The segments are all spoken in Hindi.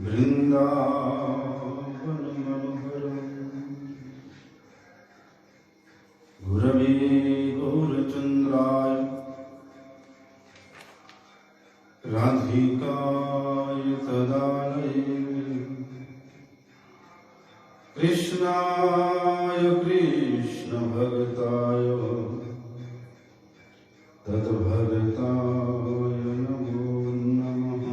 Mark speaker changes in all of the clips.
Speaker 1: वृन्दावनमनोहरम् गुरवे गौरचन्द्राय राधिकाय तदालये कृष्णाय कृष्णभक्ताय तद्भक्ताय नमो नमः।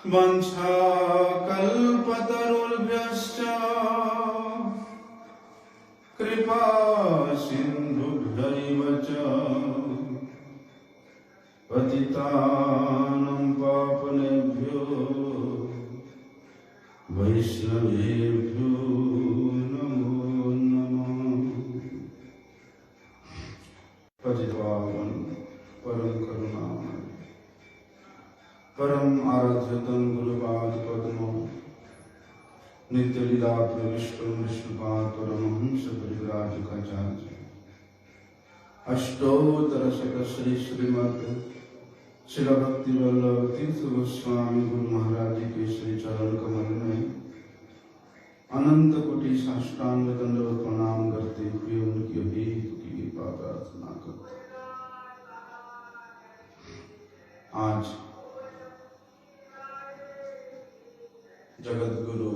Speaker 1: वंशाकल्पतरुभ्यश्च कृपा सिन्धुभ्यैव च पतितानां पावनेभ्यो वैष्णवेभ्यो नमो नमः। पतितपावन परम करुणामय परम आराध्यतम गुरुपाद पद्मो नित्य लीला प्रविष्ट विष्णुपाद परमहंस परिव्राजकाचार्य अष्टोत्तर शत श्री श्रीमद श्रील भक्ति वल्लभ तीर्थ गोस्वामी गुरु महाराज जी के श्री चरण कमल में अनंत कोटि साष्टांग दंडवत प्रणाम करते हुए उनकी अभीत की कृपा प्रार्थना करते। आज जगत गुरु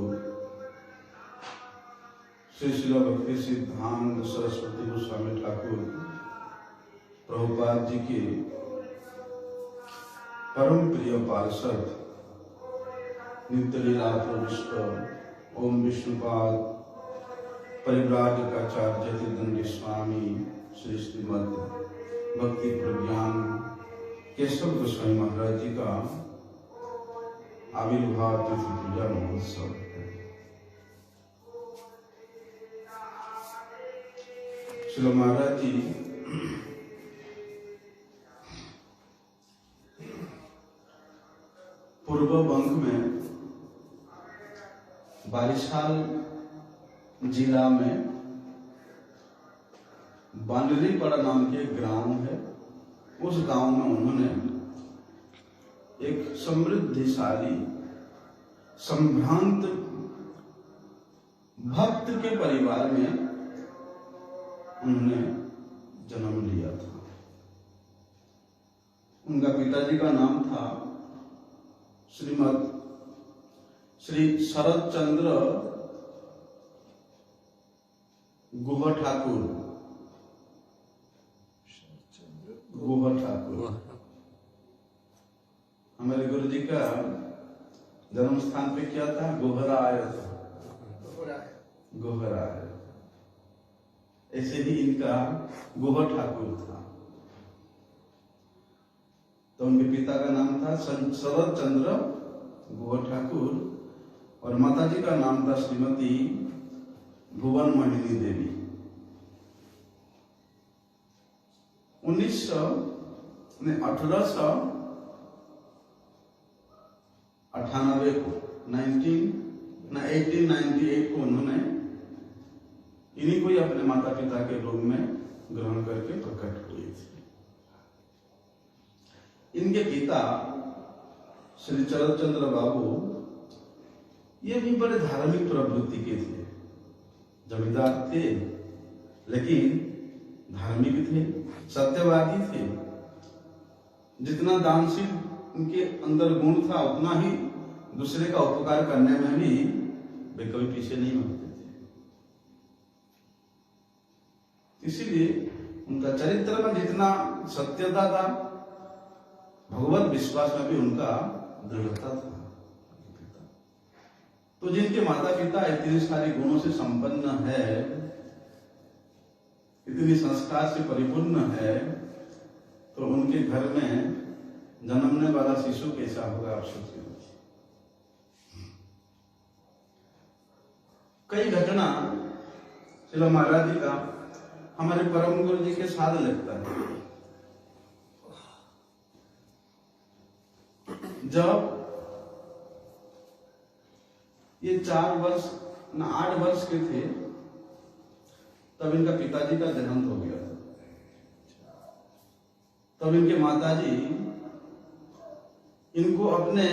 Speaker 1: श्री श्रील भक्ति सिद्धांत सरस्वती गोस्वामी ठाकुर प्रभुपाद जी के परम प्रिय पार्षद नित्य लीला प्रविष्ट ओम विष्णुपाद परिव्राजकाचार्य जतिदंडी स्वामी श्री श्रीमद भक्ति प्रज्ञान केशव गोस्वामी महाराज जी का आविर्भाव तिथि पूजा महोत्सव है। श्री महाराज जी पूर्व बंग में बारिशाल जिला में बांडरीपड़ा नाम के ग्राम है। उस गांव में उन्होंने एक समृद्धिशाली संभ्रांत भक्त के परिवार में उन्होंने जन्म लिया था। उनका पिताजी का नाम था श्रीमद श्री शरद चंद्र गुह ठाकुर। हमारे गुरु जी का जन्म स्थान पे क्या था? गोहराय। ऐसे ही इनका गुह ठाकुर था। तो उनके पिता का नाम था शरद चंद्र गुह ठाकुर और माताजी का नाम था श्रीमती भुवन मोहिनी देवी। 1898 को 1898 को उन्होंने इन्हीं को ही अपने माता पिता के रूप में ग्रहण करके प्रकट हुए थे। इनके पिता श्री चरदचंद्र बाबू ये भी बड़े धार्मिक प्रवृत्ति के थे। जमींदार थे लेकिन धार्मिक थे, सत्यवादी थे। जितना दानशील उनके अंदर गुण था उतना ही दूसरे का उपकार करने में भी वे कभी पीछे नहीं होते थे। इसीलिए उनका चरित्र में जितना सत्यता था, भगवत विश्वास में भी उनका दृढ़ता था। तो जिनके माता पिता इतने सारे गुणों से संपन्न है, इतनी संस्कार से परिपूर्ण है, तो उनके घर में जन्मने वाला शिशु कैसा होगा आप सोचिए। कई घटना श्री महाराज जी का हमारे परम गुरु जी के साथ लगता है। जब ये 4 वर्ष ना 8 वर्ष के थे तब इनका पिताजी का देहांत हो गया था। तब इनके माताजी इनको अपने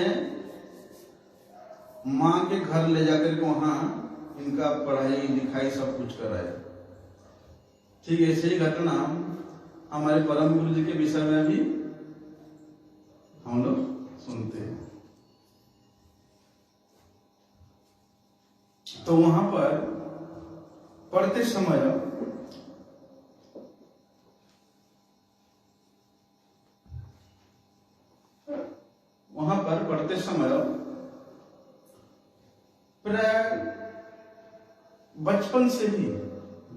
Speaker 1: माँ के घर ले जाकर के वहां इनका पढ़ाई लिखाई सब कुछ कराया। ठीक ऐसे ही घटना हमारे परम गुरु जी के विषय में भी हम लोग सुनते हैं। तो वहां पर पढ़ते समय प्राय बचपन से ही,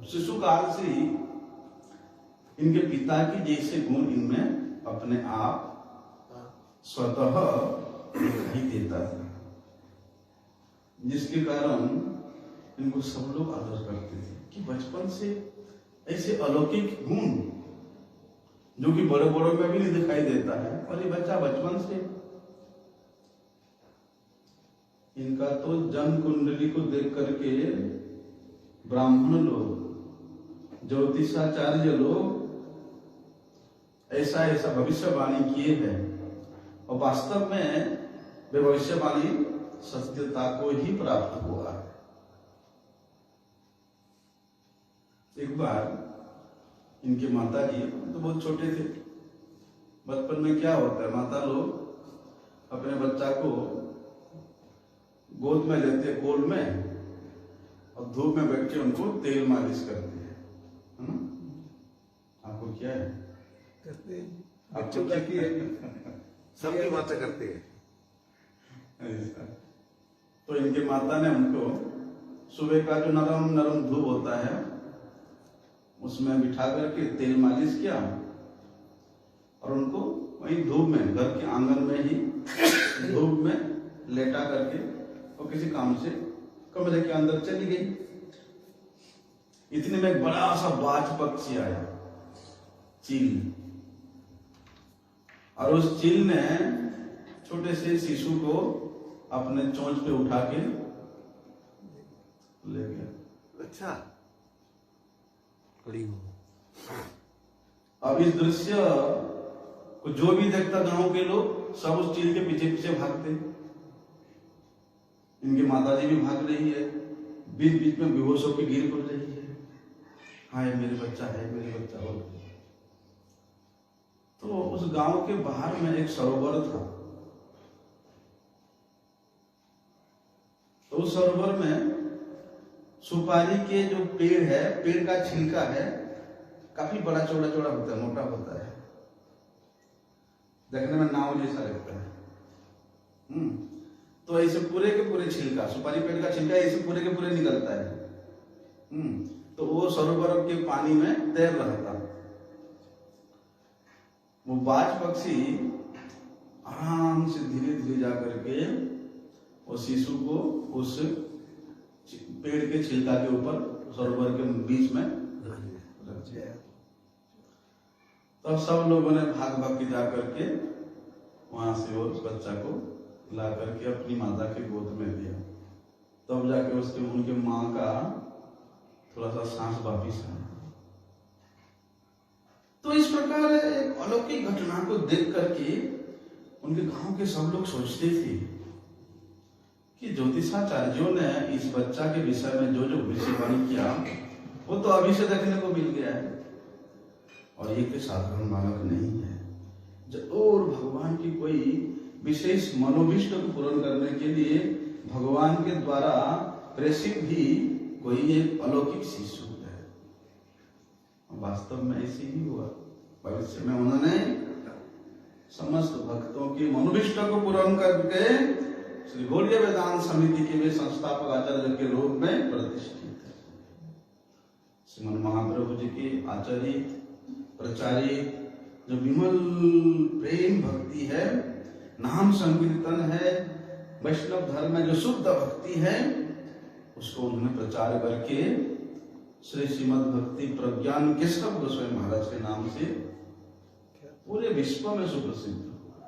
Speaker 1: शिशु काल से ही इनके पिता की जैसे गुण इनमें अपने आप स्वतः दिखाई देता था, जिसके कारण इनको सब लोग आदर करते थे कि बचपन से ऐसे अलौकिक गुण जो कि बड़े बड़ों में भी नहीं दिखाई देता है, और ये बच्चा बचपन से। इनका तो जन्म कुंडली को देख करके ब्राह्मण लोग, ज्योतिषाचार्य लोग ऐसा ऐसा भविष्यवाणी किए हैं, और वास्तव में वे भविष्यवाणी सत्यता को ही प्राप्त हुआ है। एक बार इनके माता जी तो बहुत छोटे थे। बचपन में क्या होता है, माता लोग अपने बच्चा को गोद में लेते हैं, कोल में, और धूप में बैठ के उनको तेल मालिश करती है ना? आपको क्या है
Speaker 2: करते हैं,
Speaker 1: बच्चों का की है,
Speaker 2: सबकी माता करते हैं।
Speaker 1: तो इनके माता ने उनको सुबह का जो नरम नरम धूप होता है उसमें बिठा करके तेल मालिश किया, और उनको वहीं धूप में, घर के आंगन में ही धूप में लेटा करके और किसी काम से कमरे के अंदर चली गई। इतने में एक बड़ा सा बाज पक्षी आया, चील, और उस चील ने छोटे से शिशु को अपने चोंच पे उठा के ले गया।
Speaker 2: अच्छा,
Speaker 1: अब इस दृश्य को जो भी देखता गांव के लोग सब उस चील के पीछे पीछे भागते। इनकी माताजी भी भाग रही है, बीच बीच में बेहोश होकर गिर पड़ रही है, हाय मेरे बच्चा है, मेरे बच्चा हो। तो उस गांव के बाहर में एक सरोवर था। तो उस सरोवर में सुपारी के जो पेड़ है, पेड़ का छिलका है, काफी बड़ा चौड़ा चौड़ा होता है, मोटा होता है, देखने में नाव जैसा लगता है। तो ऐसे पूरे के पूरे छिलका, सुपारी पेड़ का छिलका ऐसे पूरे के पूरे निकलता है। तो वो सरोवर के पानी में तैर रहा था। वो बाज पक्षी आराम से धीरे धीरे जा करके उस शिशु को उस पेड़ के छिलका के ऊपर सरोवर के बीच में रख दिया। तब सब लोगों ने भाग भाग के जा करके वहां से वो उस बच्चा को ला करके अपनी माता के गोद में दिया। तब जाके उसके उनके माँ का थोड़ा सा सांस वापिस आया। तो इस प्रकार एक अलौकिक घटना को देख करके उनके गांव के सब लोग सोचते थे कि ज्योतिषाचार्यों ने इस बच्चा के विषय में जो जो भविष्यवाणी किया वो तो अभी से देखने को मिल गया है, और ये कोई साधारण बालक नहीं है। और भगवान की कोई विशेष मनोभिष्ट को पूर्ण करने के लिए भगवान के द्वारा प्रेषित भी कोई एक अलौकिक शिशु है। वास्तव में ऐसे ही हुआ। भविष्य में उन्होंने समस्त भक्तों की मनोभिष्ट को पूर्ण करके श्री गौड़ीय वेदांत समिति के वे संस्थापक आचार्य के रूप में प्रतिष्ठित है। श्रीमद महाप्रभु जी के आचार्य प्रचारित जो विमल प्रेम भक्ति है, नाम संकीर्तन है, वैष्णव धर्म में जो शुद्ध भक्ति है, उसको उन्होंने प्रचार करके श्री श्रीमद भक्ति प्रज्ञान केशव गोस्वामी महाराज के नाम से पूरे विश्व में सुप्रसिद्ध हुआ।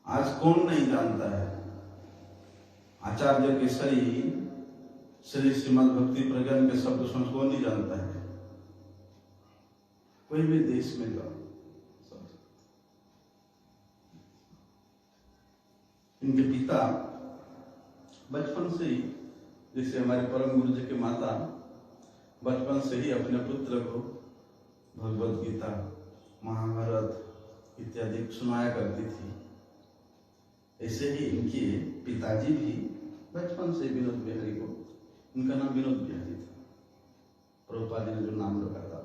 Speaker 1: आज कौन नहीं जानता है आचार्य केसरी श्री श्रीमद भक्ति प्रज्ञान केशव गोस्वामी, कौन नहीं जानता है? कोई भी देश में जाओ, इनके पिता बचपन से ही, जैसे हमारे परम गुरु जी के माता बचपन से ही अपने पुत्र को भगवत गीता, महाभारत इत्यादि सुनाया करती थी। ऐसे ही इनके पिताजी भी बचपन से विनोद बिहारी को, इनका नाम विनोद बिहारी था, प्रभुपाद जी ने जो नाम रखा था।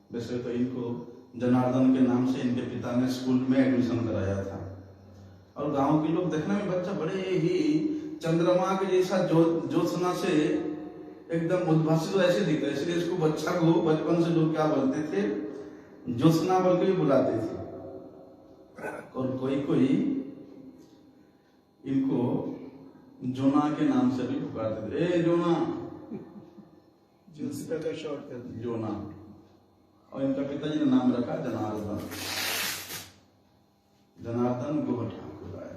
Speaker 1: वैसे तो इनको जनार्दन के नाम से इनके पिता ने स्कूल में एडमिशन कराया था। और गांव के लोग देखने में बच्चा बड़े ही चंद्रमा के जैसा ज्योत्सना से एकदम उद्भासित ऐसे दिखता है, इसलिए इसको बच्चा को बचपन से लोग क्या बोलते थे, ज्योत्सना बोल के भी बुलाते थे। और कोई कोई इनको जोना के नाम से भी पुकारते थे, ए जोना,
Speaker 2: ज्योत्सना का शॉर्ट कर दिया
Speaker 1: जोना। और इनका पिताजी ने नाम रखा जनार्दन, जनार्दन गुह ठाकुर आए।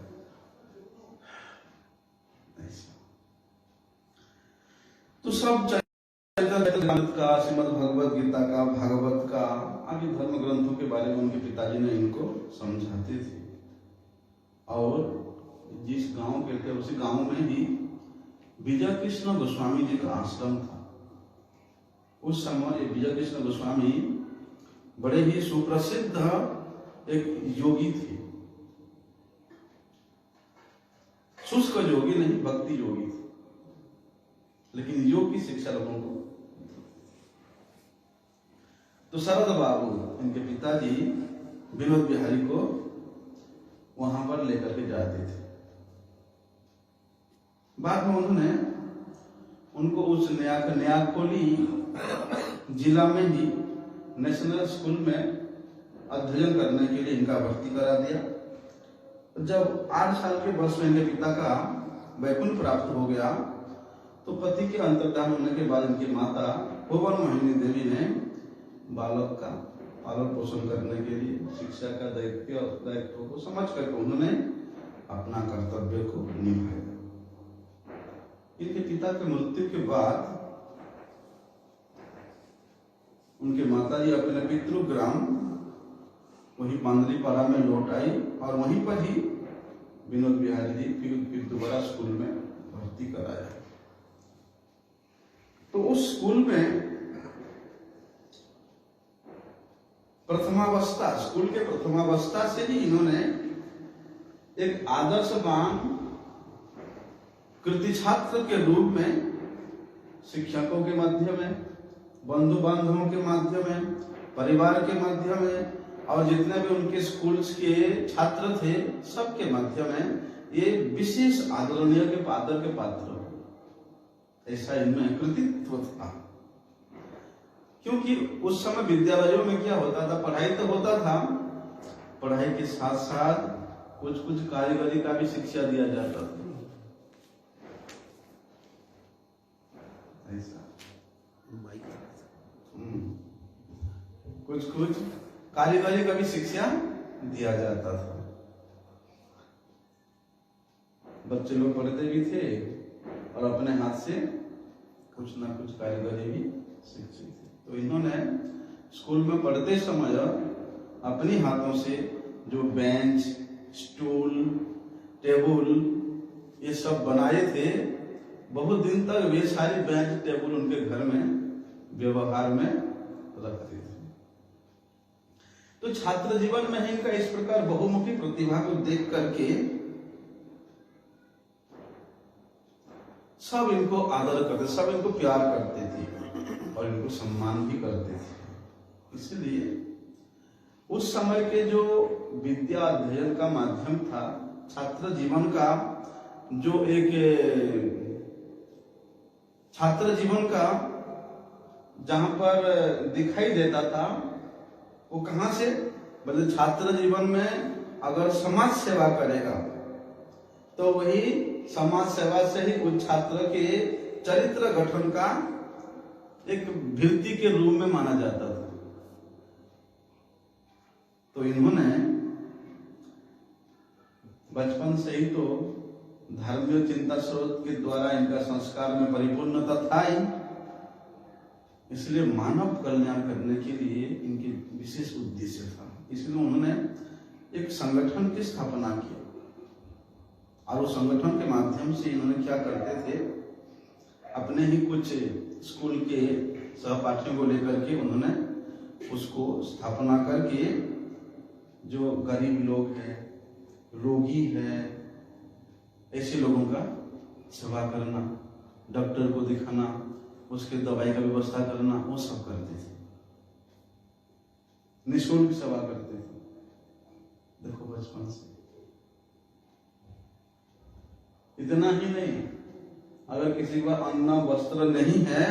Speaker 1: तो सब चरित्र का, श्रीमद् भगवत गीता का, भागवत का, आदि धर्म ग्रंथों के बारे में उनके पिताजी ने इनको समझाते थे। और जिस गांव के थे उसी गांव में ही विजय कृष्ण गोस्वामी जी का आश्रम था। उस समय विजय कृष्ण गोस्वामी बड़े ही सुप्रसिद्ध एक योगी थे, शुष्क योगी नहीं, भक्ति योगी थे, लेकिन योग की शिक्षा लोगों को। तो शरद बाबू इनके पिताजी विनोद बिहारी को वहां पर लेकर के जाते थे। बाद में उन्होंने उनको उस न्याकोली जिला में ही नेशनल स्कूल में अध्ययन करने के लिए इनका भर्ती करा दिया। जब 8 साल के वर्ष में इनके पिता का वैकुंठ प्राप्त हो गया तो पति के अंतर्धान होने के बाद इनकी माता भुवन मोहिनी देवी ने बालक का पालन पोषण करने के लिए शिक्षा का दायित्व को समझ करके उन्होंने अपना कर्तव्य को निभाया। इनके पिता के मृत्यु के बाद उनके माताजी अपने पितृग्राम वही पांदरीपाड़ा में लौट आई और वहीं पर ही विनोद बिहारी जी फिर दोबारा स्कूल में भर्ती कराया। तो उस स्कूल में स्कूल के प्रथमावस्था से ही इन्होंने एक आदर्शवान कृति छात्र के रूप में शिक्षकों के माध्यम में, बंधु बांधवों के माध्यम में, परिवार के माध्यम में और जितने भी उनके स्कूल्स के छात्र थे सबके माध्यम में ये विशेष आदरणीय के पात्र ऐसा इनमें कृतित्व था। क्योंकि उस समय विद्यालयों में क्या होता था, पढ़ाई तो होता था, पढ़ाई के साथ साथ कुछ कारीगरी का भी शिक्षा दिया जाता था। ऐसा कुछ कारीगरी का भी शिक्षा दिया जाता था। बच्चे लोग पढ़ते भी थे और अपने हाथ से कुछ ना कुछ कारीगरी भी सीखते थे। तो इन्होंने स्कूल में पढ़ते समय अपने हाथों से जो बेंच, स्टूल, टेबल ये सब बनाए थे, बहुत दिन तक वे सारी बेंच टेबल उनके घर में व्यवहार में रखते थे। तो छात्र जीवन में इनका इस प्रकार बहुमुखी प्रतिभा को देख करके सब इनको आदर करते, सब इनको प्यार करते थे और इनको सम्मान भी करते थे। इसलिए उस समय के जो विद्या अध्ययन का माध्यम था, छात्र जीवन का जो एक छात्र जीवन का जहां पर दिखाई देता था वो कहां से, मतलब छात्र जीवन में अगर समाज सेवा करेगा तो वही समाज सेवा से ही उस छात्र के चरित्र गठन का एक वृत्ति के रूप में माना जाता था। तो इन्होंने बचपन से ही तो धर्मीय चिंता स्रोत के द्वारा इनका संस्कार में परिपूर्णता था ही, इसलिए मानव कल्याण करने के लिए इनके विशेष उद्देश्य था। इसलिए उन्होंने एक संगठन की स्थापना की और उस संगठन के माध्यम से इन्होंने क्या करते थे, अपने ही कुछ स्कूल के सहपाठियों को लेकर के उन्होंने उसको स्थापना करके जो गरीब लोग हैं, रोगी हैं, ऐसे लोगों का सेवा करना, डॉक्टर को दिखाना, उसके दवाई का व्यवस्था करना, वो सब करते थे, निःशुल्क सेवा करते थे। देखो बचपन से। इतना ही नहीं, अगर किसी का अन्न वस्त्र नहीं है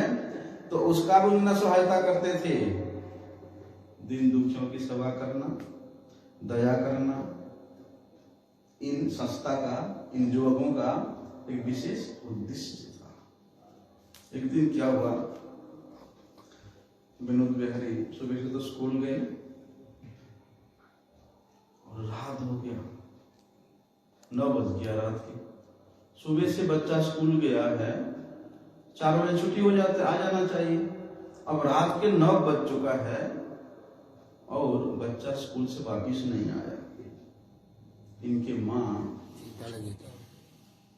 Speaker 1: तो उसका भी उन्हें सहायता करते थे। दीन दुखियों की सेवा करना, दया करना, इन संस्था का, इन युवकों का एक विशेष उद्देश्य था। एक दिन क्या हुआ, विनोद बिहारी सुबह से तो स्कूल गए और रात हो गया, 9 बज गया रात की। सुबह से बच्चा स्कूल गया है, 4 बजे छुट्टी हो जाते, आ जाना चाहिए। अब रात के 9 बज चुका है और बच्चा स्कूल से वापिस नहीं आया। इनके माँ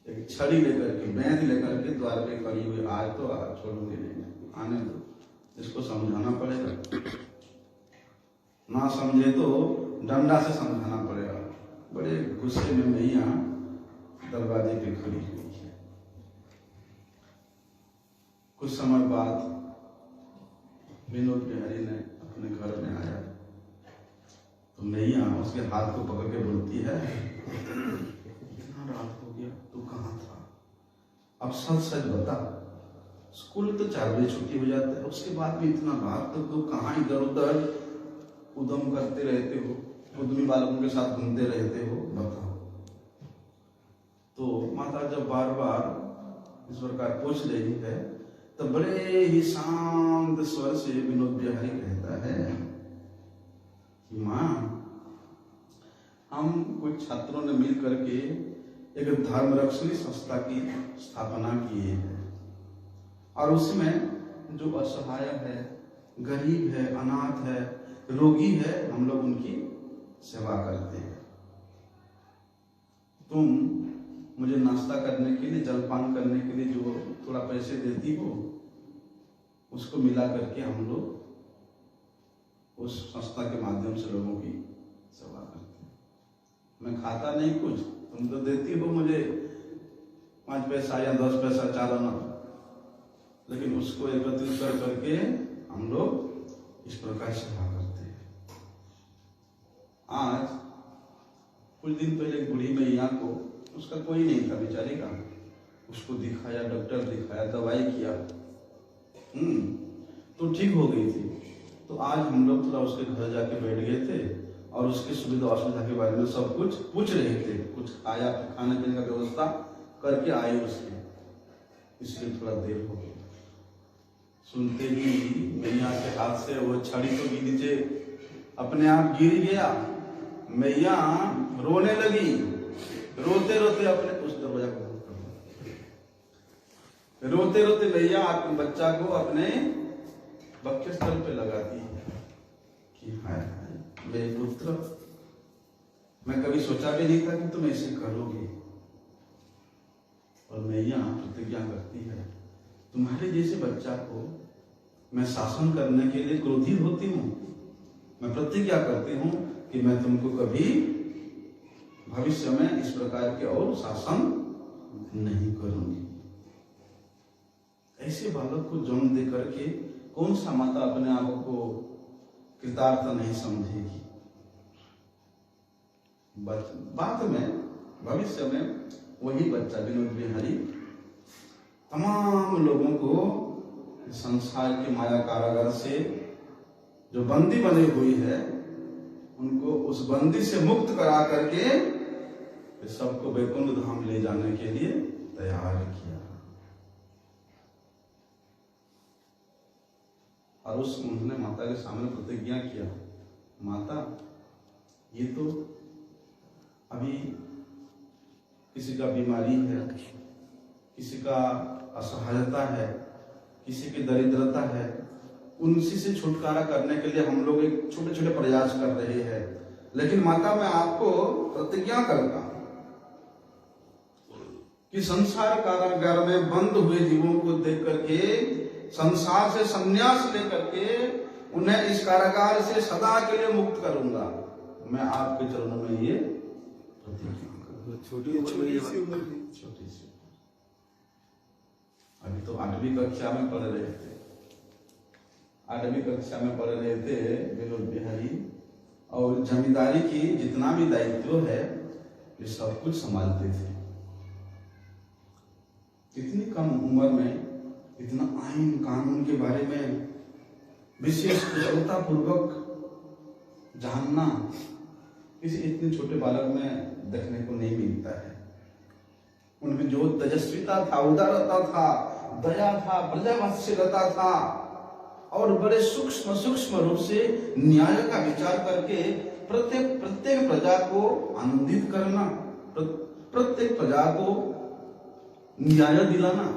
Speaker 1: एक छड़ी लेकर के, बैंड लेकर के द्वार पे खड़ी हुई, आज तो आज छोड़ूंगे नहीं, आने दो, इसको समझाना पड़ेगा, ना समझे तो डंडा से समझाना पड़ेगा। बड़े गुस्से में मैया दरवाजे पे खड़ी हुई है। कुछ समय बाद विनोद बिहारी ने अपने घर में आया तो मैया उसके हाथ को पकड़ के बोलती है, इतना रात हो गया, तू कहाँ था? अब सच सच बता, स्कूल तो 4 बजे छुट्टी हो जाती है, उसके बाद भी इतना रात तक तो कहाँ इधर उधर उदम करते रहते हो, उद्यमी बालकों के साथ घूमते रहते हो, बताओ। तो माता जब बार बार इस प्रकार पूछ रही है तो बड़े ही शांत स्वर से विनोद बिहारी कहता है कि माँ, हम कुछ छात्रों ने मिल करके एक धर्मरक्षणी संस्था की स्थापना किए हैं और उसमें जो असहाय है, गरीब है, अनाथ है, रोगी है, हम लोग उनकी सेवा करते हैं। तुम मुझे नाश्ता करने के लिए, जलपान करने के लिए जो थोड़ा पैसे देती हो, उसको मिला करके हम लोग उस संस्था के माध्यम से लोगों की सेवा करते हैं। मैं खाता नहीं कुछ, तुम तो देती हो मुझे 5 पैसा या 10 पैसा, 4 आना, लेकिन उसको एकत्रित कर करके हम लोग इस प्रकार सेवा करते हैं। आज कुछ दिन पहले एक बूढ़ी मैया को, उसका कोई नहीं था बेचारी का, उसको दिखाया, डॉक्टर दिखाया, दवाई किया, तो ठीक हो गई थी। तो आज हम लोग थोड़ा उसके घर जाके बैठ गए थे और उसकी सुविधा असुविधा के बारे में सब कुछ पूछ रहे थे, कुछ खाया, खाने पीने का व्यवस्था करके आए उसके, इसलिए थोड़ा देर हो गई। सुनते ही मैया के हाथ से वो छड़ी तो नीचे अपने आप गिर गया। मैया रोने लगी, रोते रोते अपने उस दरवाजा को बंद कर दिया। रोते रोते मैया अपने बच्चा को अपने वक्षस्थल पे लगाती है कि हाय हाय मेरे पुत्र, मैं कभी सोचा भी नहीं था कि तुम ऐसे करोगे। और मैया प्रतिज्ञा करती है, तुम्हारे जैसे बच्चा को मैं शासन करने के लिए क्रोधित होती हूँ। मैं प्रतिज्ञा करती हूँ कि मैं तुमको कभी भविष्य में इस प्रकार के और शासन नहीं करूंगी। ऐसे बालक को जन्म दे करके कौन सा माता अपने आप को कृतार्थ नहीं समझेगी। बाद में भविष्य में वही बच्चा विनोद बिहारी तमाम लोगों को संसार के माया कारागार से जो बंदी बनी हुई है, उनको उस बंदी से मुक्त करा करके सबको वैकुंठ धाम ले जाने के लिए तैयार किया। और उन्होंने माता के सामने प्रतिज्ञा किया, माता ये तो अभी किसी का बीमारी है, किसी का असहायता है, किसी की दरिद्रता है, उनसी से छुटकारा करने के लिए हम लोग एक छोटे छोटे प्रयास कर रहे हैं। लेकिन माता मैं आपको प्रतिज्ञा करता हूं कि संसार कारागार में बंद हुए जीवों को देख करके, संसार से संन्यास लेकर के उन्हें इस कारागार से सदा के लिए मुक्त करूंगा। मैं आपके चरणों में ये
Speaker 2: छोटी उम्र में ये बात।
Speaker 1: छोटी सी, अभी तो 8वीं कक्षा में पढ़ रहे थे, 8वीं कक्षा में पढ़ रहे थे विनोद बिहारी। और जमींदारी की जितना भी दायित्व है ये सब कुछ संभालते थे। इतनी कम उम्र में इतना आईन कानून के बारे में विशेष कुशलता पूर्वक जानना किसी इतने छोटे बालक में देखने को नहीं मिलता है। उनकी जो तेजस्विता था, उदारता था, दया था, प्रजावात्सल्यता था, और बड़े सूक्ष्म रूप से न्याय का विचार करके प्रत्येक प्रजा को आनंदित करना, प्रत्येक प्रजा को न्याय दिलाना,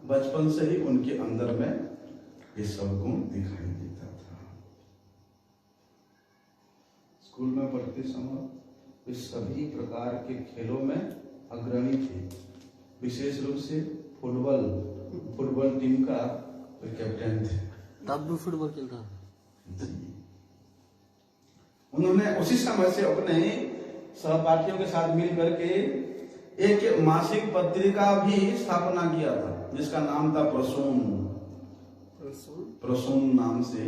Speaker 1: बचपन से ही उनके अंदर में ये सब गुण दिखाई देता था। स्कूल में पढ़ते समय वे सभी प्रकार के खेलों में अग्रणी थे। विशेष रूप से फुटबॉल टीम का वे कैप्टन थे।
Speaker 3: तब भी फुटबॉल खेलता था।
Speaker 1: उन्होंने उसी समय से अपने सहपाठियों के साथ मिल करके एक मासिक पत्रिका भी स्थापना किया था, जिसका नाम था प्रसून नाम से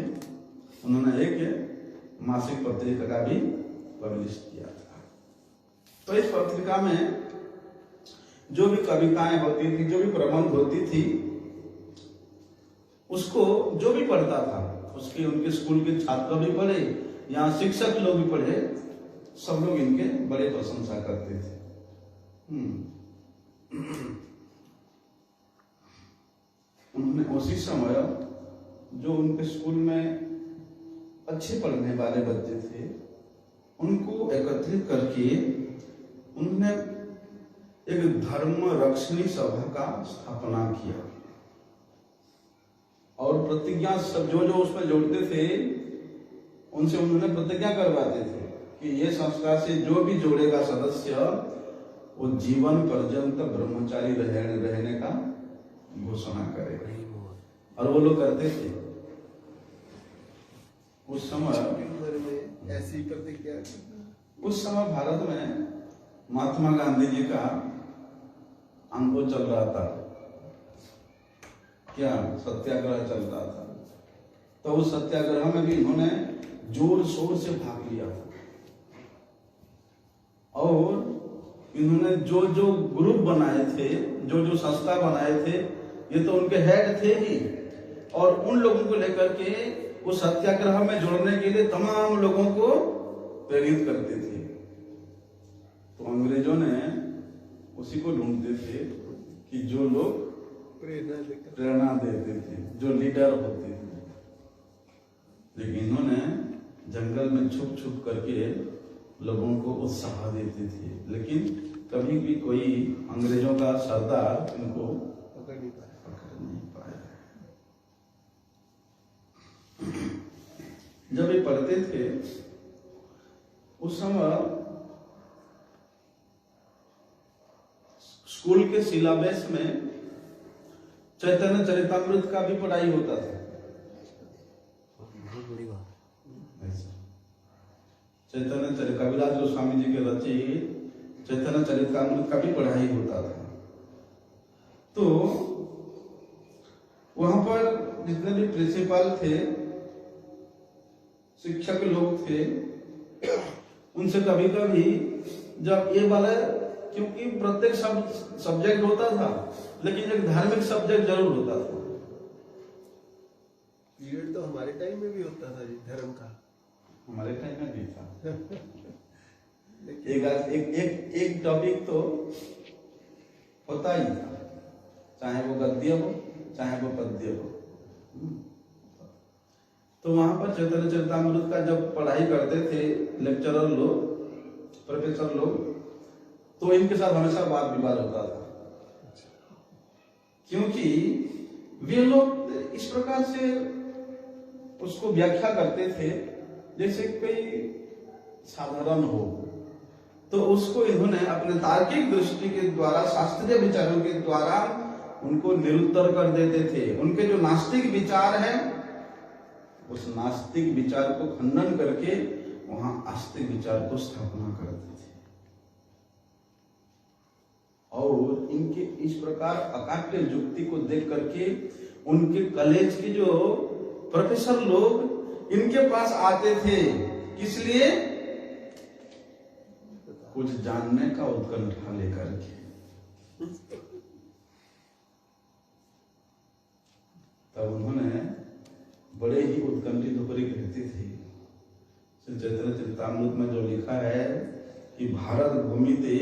Speaker 1: उन्होंने एक मासिक पत्रिका का भी पब्लिश किया था। तो इस पत्रिका में जो भी कविताएं होती थी, जो भी प्रबंध होती थी, उसको जो भी पढ़ता था, उसके उनके स्कूल के छात्र भी पढ़े, यहाँ शिक्षक लोग भी पढ़े, सब लोग इनके बड़े प्रशंसा करते थे। उन्होंने उसी समय जो उनके स्कूल में अच्छे पढ़ने वाले बच्चे थे, उनको एकत्रित करके उन्होंने एक धर्म रक्षणी सभा का स्थापना किया। और प्रतिज्ञा सब जो उसमें जोड़ते थे, उनसे उन्होंने प्रतिज्ञा करवाते थे कि ये संस्था से जो भी जोड़ेगा सदस्य, वो जीवन पर्यंत ब्रह्मचारी रहने का घोषणा करेगा। और वो लोग करते थे। उस समय
Speaker 2: ऐसी प्रतिज्ञा,
Speaker 1: उस समय भारत में महात्मा गांधी जी का आंदोलन चल रहा था, क्या सत्याग्रह चल रहा था। तो उस सत्याग्रह में भी इन्होंने जोर शोर से भाग लिया था। और इन्होंने जो जो ग्रुप बनाए थे, जो जो संस्था बनाए थे, ये तो उनके हेड थे ही, और उन लोगों को लेकर के वो सत्याग्रह में जोड़ने के लिए तमाम लोगों को प्रेरित करते थे। तो अंग्रेजों ने उसी को ढूंढते थे कि जो लोग प्रेरणा देते थे, जो लीडर होते थे। लेकिन इन्होंने जंगल में छुप छुप करके लोगों को उत्साह देते थे, लेकिन कभी भी कोई अंग्रेजों का सरदार इनको पकड़ नहीं पाया। जब ये पढ़ते थे उस समय स्कूल के सिलेबस में चैतन्य चरितामृत का भी पढ़ाई होता था।
Speaker 3: बहुत बड़ी बात।
Speaker 1: चैतन्य चरित कविराज गोस्वामी जी के रचित चैतन्य चरितामृत का भी पढ़ाई होता था। तो वहां पर जितने भी प्रिंसिपल थे, शिक्षक लोग थे, उनसे कभी कभी जब ये वाला, क्योंकि प्रत्येक सब्जेक्ट होता था, लेकिन एक धार्मिक सब्जेक्ट जरूर होता था।
Speaker 2: पीरियड तो हमारे टाइम में भी होता था जी, धर्म का।
Speaker 1: हमारे टाइम में भी था। एक टॉपिक तो होता ही था, चाहे वो गद्य हो चाहे वो पद्य हो। तो वहां पर चैतन्य चरितामृत का जब पढ़ाई करते थे लेक्चरर लोग, प्रोफेसर लोग, तो इनके साथ हमेशा वाद विवाद होता था, क्योंकि वे लोग इस प्रकार से उसको व्याख्या करते थे जैसे कोई साधारण हो, तो उसको इन्होंने अपने तार्किक दृष्टि के द्वारा, शास्त्रीय विचारों के द्वारा उनको निरुत्तर कर देते थे। उनके जो नास्तिक विचार है, उस नास्तिक विचार को खंडन करके वहां आस्तिक विचार को स्थापना करते थे। और इनके इस प्रकार अकाट्य युक्ति को देख करके उनके कॉलेज के जो प्रोफेसर लोग इनके पास आते थे, किस लिए? कुछ जानने का उत्कंठा लेकर के। तब उन्होंने बड़े ही उत्कंठित होकर कहते थे, श्री चैतन्य चरितामृत में जो लिखा है कि भारत भूमिते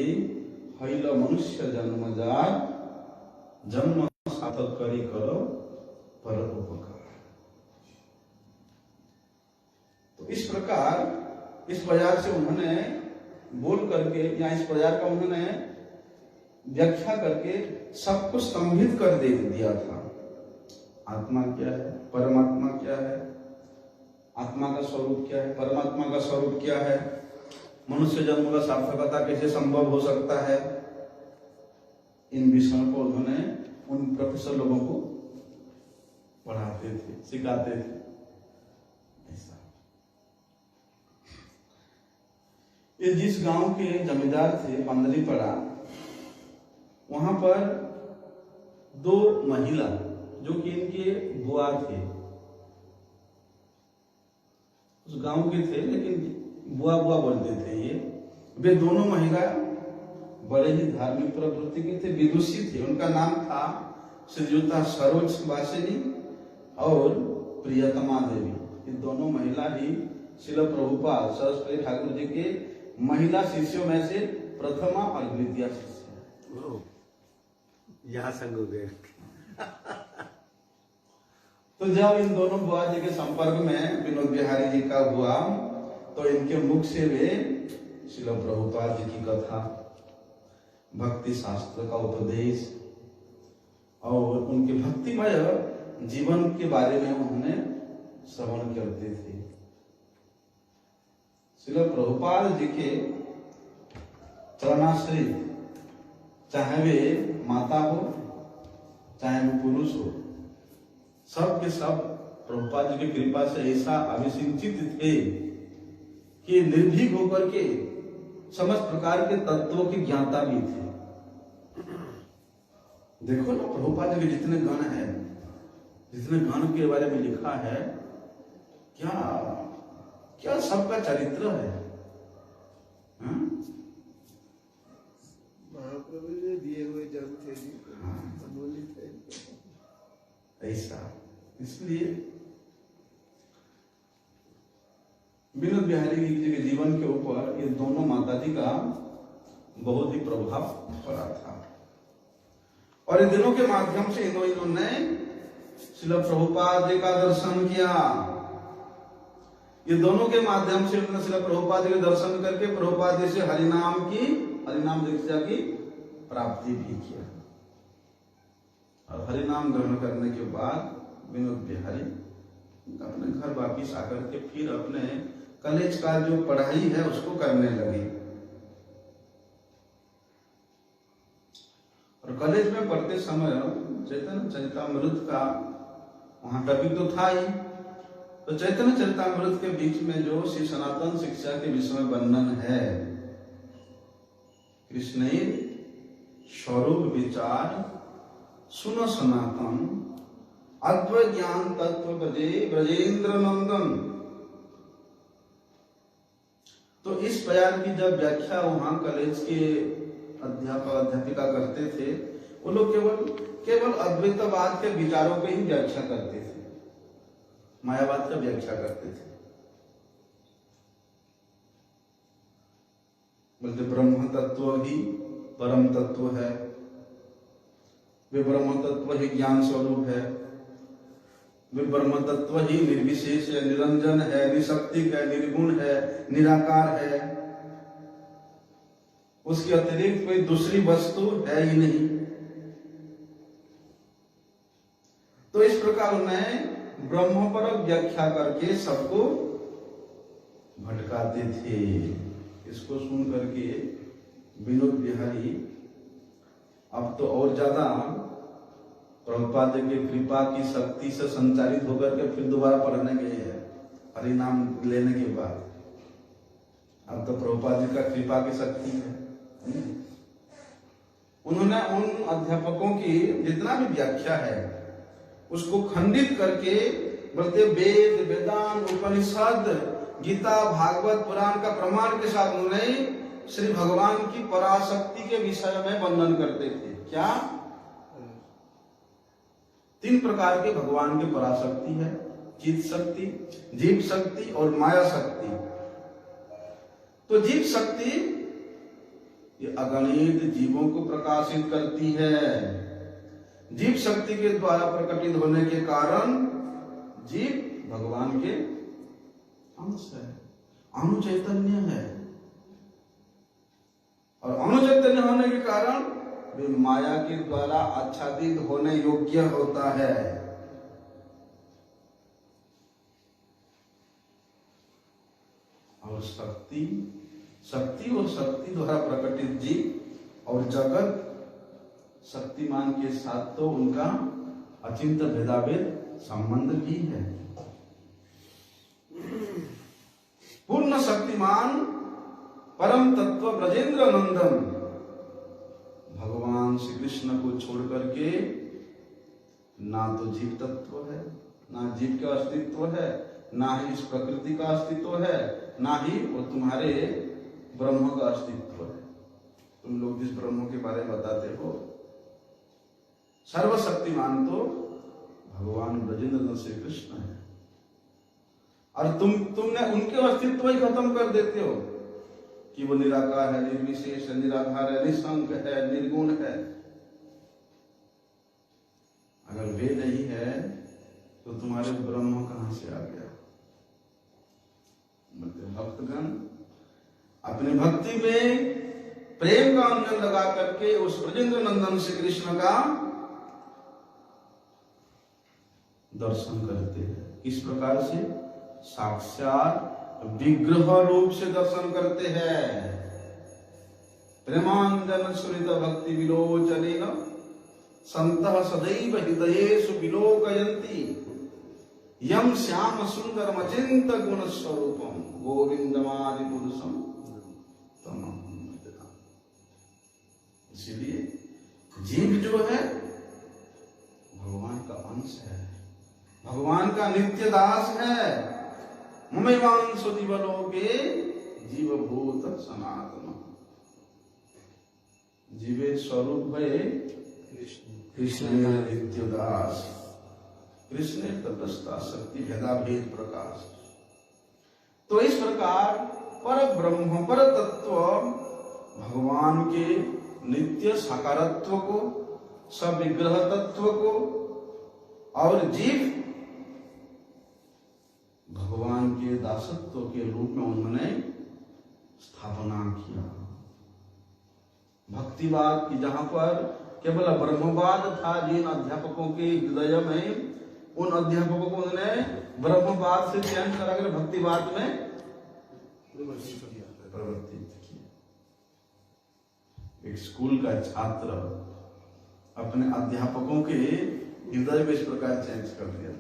Speaker 1: हैल मनुष्य जन्मजात, जन्म सार्थक करी करो पर उपकार। तो इस प्रकार इस बाजार से उन्होंने बोल करके या इस प्रकार का उन्होंने व्याख्या करके सबको स्तंभित कर दे दिया था। आत्मा क्या है, परमात्मा क्या है, आत्मा का स्वरूप क्या है, परमात्मा का स्वरूप क्या है, मनुष्य जन्म का सार्थकता कैसे संभव हो सकता है, इन विषयों को उन्होंने उन प्रोफेसर लोगों को पढ़ाते थे, सिखाते थे। ऐसा ये जिस गांव के जमींदार थे पंदलीपड़ा, वहां पर दो महिला जो कि इनके बुआ थे, उस गांव के थे लेकिन बुआ बुआ बोलते थे ये। वे दोनों महिला बड़े ही धार्मिक प्रवृत्ति के थे, विदुषी थे। उनका नाम था श्रीयुता सरोज वासिनी और प्रियतमा देवी। ये दोनों महिला ही श्रील प्रभुपाद सरस्वती ठाकुर जी के महिला शिष्यों में से प्रथमा और द्वितीय शिष्य।
Speaker 3: यहाँ संग हो गए।
Speaker 1: तो जब इन दोनों बुआ जी के संपर्क में विनोद बिहारी जी का हुआ, तो इनके मुख से वे श्रील प्रभुपाद जी की कथा, भक्ति शास्त्र का उपदेश और उनके भक्तिमय जीवन के बारे में उन्होंने श्रवण करते थे। श्रील प्रभुपाद जी के चरणाश्रय, चाहे वे माता हो चाहे वो पुरुष हो, सब के सब प्रभुपाद जी की कृपा से ऐसा अभिसिंचित थे कि निर्भीक होकर के समस्त प्रकार के तत्वों की ज्ञाता भी थे। देखो ना प्रभुपाद जी के जितने गान हैं, जितने गानों के बारे में लिखा है, क्या क्या सबका चरित्र है।
Speaker 2: महाप्रभु ने दिए हुए जन्म थे जी, अमूल्य थे।
Speaker 1: ऐसा इसलिए विनोद बिहारी जी के जीवन के ऊपर ये दोनों माताजी का बहुत ही प्रभाव पड़ा था। और इन दिनों के माध्यम से इन्होंने श्रील प्रभुपाद जी का दर्शन किया। ये दोनों के माध्यम से उन्होंने श्रील प्रभुपाद जी के दर्शन करके प्रभुपाद जी से हरिनाम दीक्षा की प्राप्ति भी किया। और हरिनाम ग्रहण करने के बाद विनोद बिहारी अपने घर वापिस आकर के फिर अपने कॉलेज का जो पढ़ाई है उसको करने लगे। और कॉलेज में पढ़ते समय चैतन्य चरितामृत का वहां टॉपिक तो था ही, तो चैतन्य चरितामृत के बीच में जो श्री सनातन शिक्षा के विषय में वर्णन है, कृष्ण स्वरूप विचार सुनो सनातन अद्वैत ज्ञान तत्व ब्रजेंद्र नंदन। तो इस प्रकार की जब व्याख्या वहां कॉलेज के अध्यापक अध्यापिका करते थे, वो लोग केवल अद्वैतवाद के विचारों की ही व्याख्या करते थे, मायावाद का व्याख्या करते थे। बोलते ब्रह्म तत्व ही परम तत्व है, वे ब्रह्म तत्व ही ज्ञान स्वरूप है, वे ब्रह्म तत्व ही निर्विशेष है, निरंजन है, निशक्तिक है, निर्गुण है, निराकार है, उसके अतिरिक्त कोई दूसरी वस्तु है ही नहीं। तो इस प्रकार उन्हें ब्रह्म पर व्याख्या करके सबको भटकाते थे। इसको सुन करके विनोद बिहारी अब तो और ज्यादा प्रभुपाद जी की कृपा की शक्ति से संचालित होकर के फिर दोबारा पढ़ने गए हैं हरि नाम लेने के बाद। अब तो प्रभुपाद जी का कृपा की शक्ति है। उन्होंने उन अध्यापकों की जितना भी व्याख्या है उसको खंडित करके बोलते वेद वेदांत उपनिषद गीता भागवत पुराण का प्रमाण के साथ उन्होंने श्री भगवान की पराशक्ति के विषय में वर्णन करते थे। क्या 3 प्रकार के भगवान की पराशक्ति है, चित शक्ति, जीव शक्ति और माया शक्ति। तो जीव शक्ति ये अगणित जीवों को प्रकाशित करती है। जीव शक्ति के द्वारा प्रकटित होने के कारण जीव भगवान के अंश है, अणु चैतन्य है, और अणु चैतन्य होने के कारण वे माया के द्वारा आच्छादित होने योग्य होता है। और शक्ति और शक्ति द्वारा प्रकटित जीव और जगत शक्तिमान के साथ तो उनका अचिंत्य भेदाभेद संबंध भी है। पूर्ण शक्तिमान परम तत्व ब्रजेंद्र नंदन भगवान श्री कृष्ण को छोड़ करके ना तो जीव तत्व है, ना जीव का अस्तित्व है, ना ही इस प्रकृति का अस्तित्व है, ना ही वो तुम्हारे ब्रह्म का अस्तित्व है। तुम लोग जिस ब्रह्म के बारे में बताते हो सर्वशक्तिमान तो भगवान ब्रजेंद्र श्री कृष्ण है, और तुमने उनके अस्तित्व ही खत्म कर देते हो कि वो निराकार है, निर्विशेष है, निराधार है, निसंग है, निर्गुण है। अगर वे नहीं है तो तुम्हारे ब्रह्म कहां से आ गया? भक्तगण अपने भक्ति में प्रेम का अंजन लगा करके उस ब्रजेंद्र नंदन श्री कृष्ण का दर्शन करते हैं। किस प्रकार से? साक्षात विग्रह रूप से दर्शन करते हैं। प्रेमांजन सुनित भक्ति विलोचनेन संतः सदैव हृदयेषु विलोकयन्ति यम श्याम सुंदर अचिंत गुण स्वरूपम गोविंदमादि पुरुषम तमहं। इसीलिए जीव जो है भगवान का अंश है, भगवान का नित्य दास है। ममैवांशो जीवलोके जीवभूत सनातन। जीवे स्वरूप है कृष्ण नित्य दास, कृष्ण तटस्था शक्ति भेदा भेद प्रकाश। तो इस प्रकार पर ब्रह्म पर तत्व भगवान के नित्य साकारत्व को, सविग्रह तत्व को, और जीव भगवान के दासत्व के रूप में उन्होंने स्थापना किया। भक्तिवाद की जहां पर केवल ब्रह्मवाद था जिन अध्यापकों के हृदय में, उन अध्यापकों को उन्होंने ब्रह्मवाद से चयन कराकर भक्तिवाद में प्रवर्तित किया। एक स्कूल का छात्र अपने अध्यापकों के हृदय में इस प्रकार चेंज कर दिया।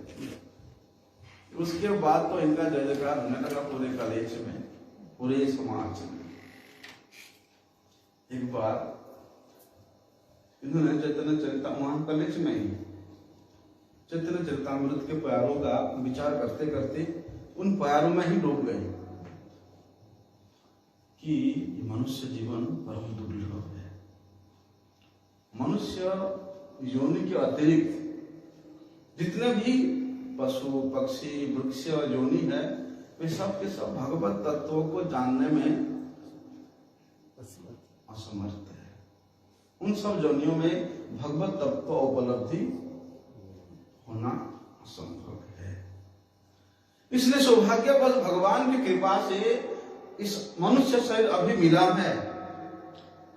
Speaker 1: उसके बाद तो इनका जय जयकार होने लगा पूरे कॉलेज में, पूरे समाज में। एक बार इन्होंने चैतन्य चरिता, वहां कॉलेज में ही चैतन्य चरितामृत के प्यारों का विचार करते करते उन प्यारों में ही डूब गए कि मनुष्य जीवन परम दुर्लभ है। मनुष्य योनि के अतिरिक्त जितने भी पशु पक्षी वृक्ष योनि है वे सब के सब भगवत तत्वों को जानने में असमर्थ है। उन सब योनियों में भगवत तत्व उपलब्धि होना असंभव है। इसलिए सौभाग्यवश भगवान की कृपा से इस मनुष्य शरीर अभी मिला है,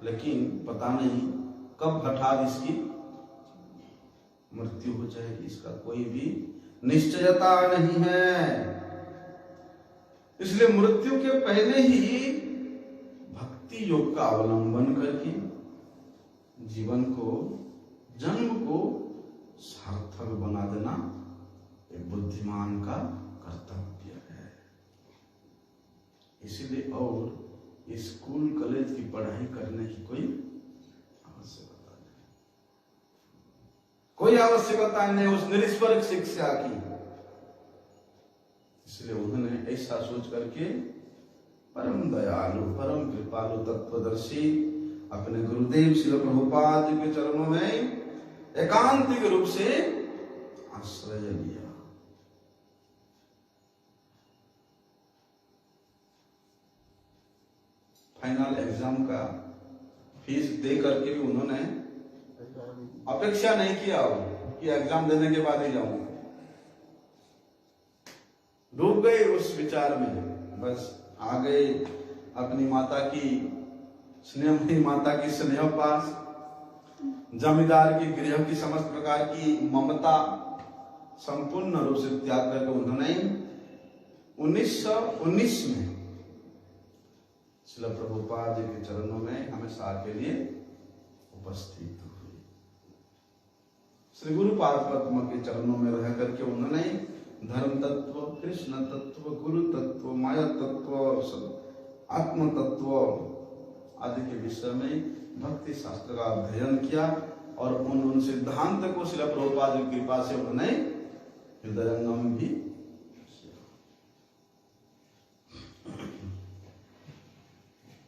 Speaker 1: लेकिन पता नहीं कब हठात इसकी मृत्यु हो जाएगी, इसका कोई भी निश्चयता नहीं है। इसलिए मृत्यु के पहले ही भक्ति योग का अवलंबन करके जीवन को, जन्म को सार्थक बना देना एक बुद्धिमान का कर्तव्य है। इसलिए और स्कूल कॉलेज की पढ़ाई करने की कोई आवश्यकता नहीं, कोई आवश्यकता नहीं उस निष्पक्ष शिक्षा की। इसलिए उन्होंने ऐसा सोच करके परम दयालु, परम कृपालु, तत्वदर्शी अपने गुरुदेव श्रील प्रभुपाद जी के चरणों में एकांतिक रूप से आश्रय लिया। फाइनल एग्जाम का फीस दे करके भी उन्होंने अपेक्षा नहीं किया कि एग्जाम देने के बाद ही जाऊं, डूब गए उस विचार में, बस आ गए अपनी माता की स्नेहमयी माता की स्नेह पास, जमींदार की गृह की समस्त प्रकार की ममता संपूर्ण रूप से त्याग करके उन्होंने 1919 में श्रील प्रभुपाद जी के चरणों में हमेशा के लिए उपस्थित हुए। श्री गुरु पाद पद्म के चरणों में रह करके उन्होंने धर्म तत्व, कृष्ण तत्व, गुरु तत्व, माया तत्व, आत्म तत्व आदि के विषय में भक्ति शास्त्र का अध्ययन किया और उन सिद्धांत को श्रील प्रभुपाद जी की कृपा से उन्होंने हृदयंगम भी किया।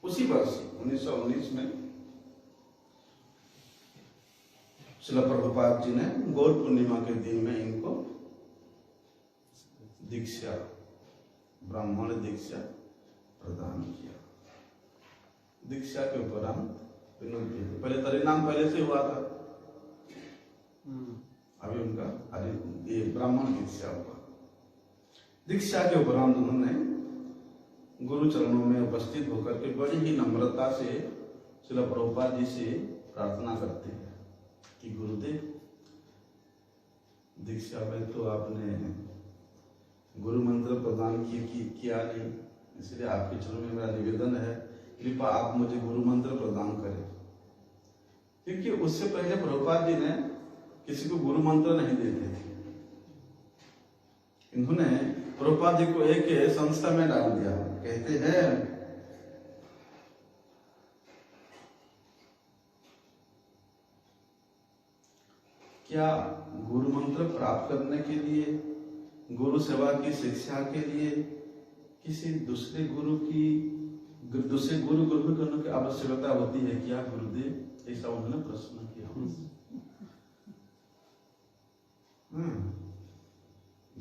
Speaker 1: उसी वर्ष 1919 में श्रील प्रभुपाद जी ने गौर पूर्णिमा के दिन में इनको दीक्षा, ब्राह्मण दीक्षा प्रदान किया। दीक्षा के उपरांत पहले परिणाम पहले से हुआ था, अभी उनका ये ब्राह्मण दीक्षा हुआ। दीक्षा के उपरांत उन्होंने गुरु चरणों में उपस्थित होकर के बड़ी ही नम्रता से श्रील प्रभुपाद जी से प्रार्थना करते हैं कि गुरुदेव, दीक्षा में तो आपने गुरु मंत्र प्रदान किया नहीं, इसलिए आपके चरणों में मेरा निवेदन है, कृपा आप मुझे गुरु मंत्र प्रदान करें। क्योंकि उससे पहले प्रभुपाद जी ने किसी को गुरु मंत्र नहीं देते थे। इन्होंने प्रभुपाद जी को एक संस्था में डाल दिया। कहते हैं क्या गुरु मंत्र प्राप्त करने के लिए, गुरु सेवा की शिक्षा के लिए किसी दूसरे गुरु करने की आवश्यकता होती है क्या गुरुदेव? ऐसा उन्होंने प्रश्न किया।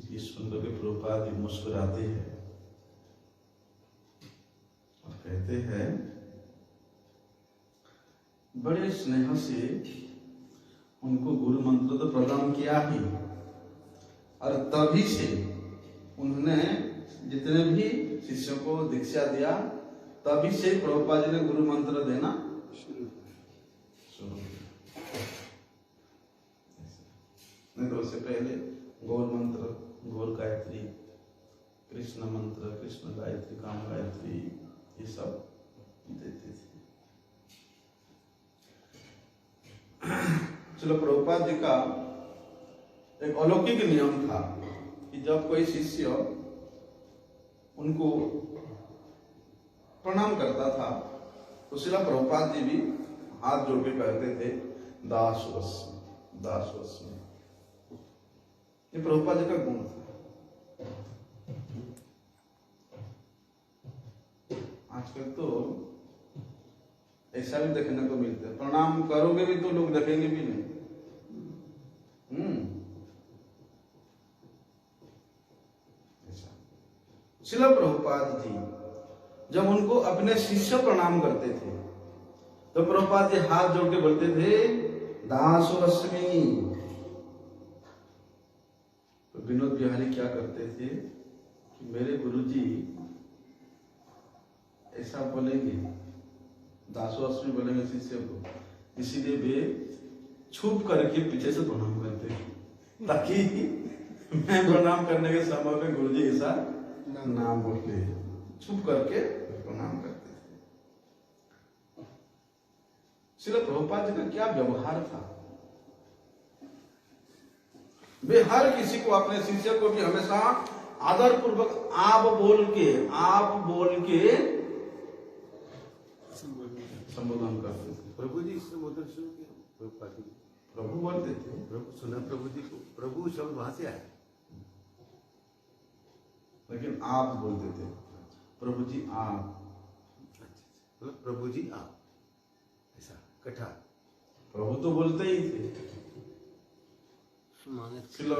Speaker 1: ये सुनकर के प्रभुपाद जी मुस्कुराते हैं और कहते हैं, बड़े स्नेह से उनको गुरु मंत्र तो प्रदान किया ही, और तभी से उन्होंने जितने भी शिष्यों को दीक्षा दिया, तभी से प्रभुपाद जी ने गुरु मंत्र देना शुरू नहीं तो उससे पहले गौर मंत्र, गौर गायत्री, कृष्ण मंत्र, कृष्ण गायत्री, काम गायत्री, ये सब देते थे। चलो, प्रभुपाद जी का एक अलौकिक नियम था कि जब कोई शिष्य उनको प्रणाम करता था तो श्रील प्रभुपाद जी भी हाथ जोड़ के कहते थे दासवस्मि, दासवस्मि। ये प्रभुपाद जी का गुण था। आजकल तो ऐसा भी देखने को मिलता है, प्रणाम करोगे भी तो लोग देखेंगे भी नहीं। श्रील प्रभुपाद जी जब उनको अपने शिष्य प्रणाम करते थे तो प्रभुपाद जी हाथ जोड़ के बोलते थे दासोऽस्मि। तो विनोद बिहारी क्या करते थे कि मेरे गुरुजी ऐसा बोलेंगे, दासोऽस्मि बोलेंगे शिष्य को, इसीलिए वे छुप करके पीछे से प्रणाम करते थे ताकि मैं प्रणाम करने के समय में गुरुजी ऐसा नाम बोलते, छुप करके प्रणाम करते थे। श्रील प्रभुपाद जी का क्या व्यवहार था। वे हर किसी को, अपने शिष्य को भी हमेशा आदर पूर्वक आप बोल के संबोधन करते थे।
Speaker 3: प्रभु जी से संबोधन शुरू किया प्रभुपाद जी।
Speaker 1: प्रभु बोलते थे।
Speaker 3: प्रभु सुना प्रभु जी को, प्रभु शब्द वहां से आया,
Speaker 1: लेकिन आप बोलते थे, प्रभु जी आप।
Speaker 3: मतलब प्रभु जी आप, ऐसा कठा।
Speaker 1: प्रभु तो बोलते ही थे। श्रील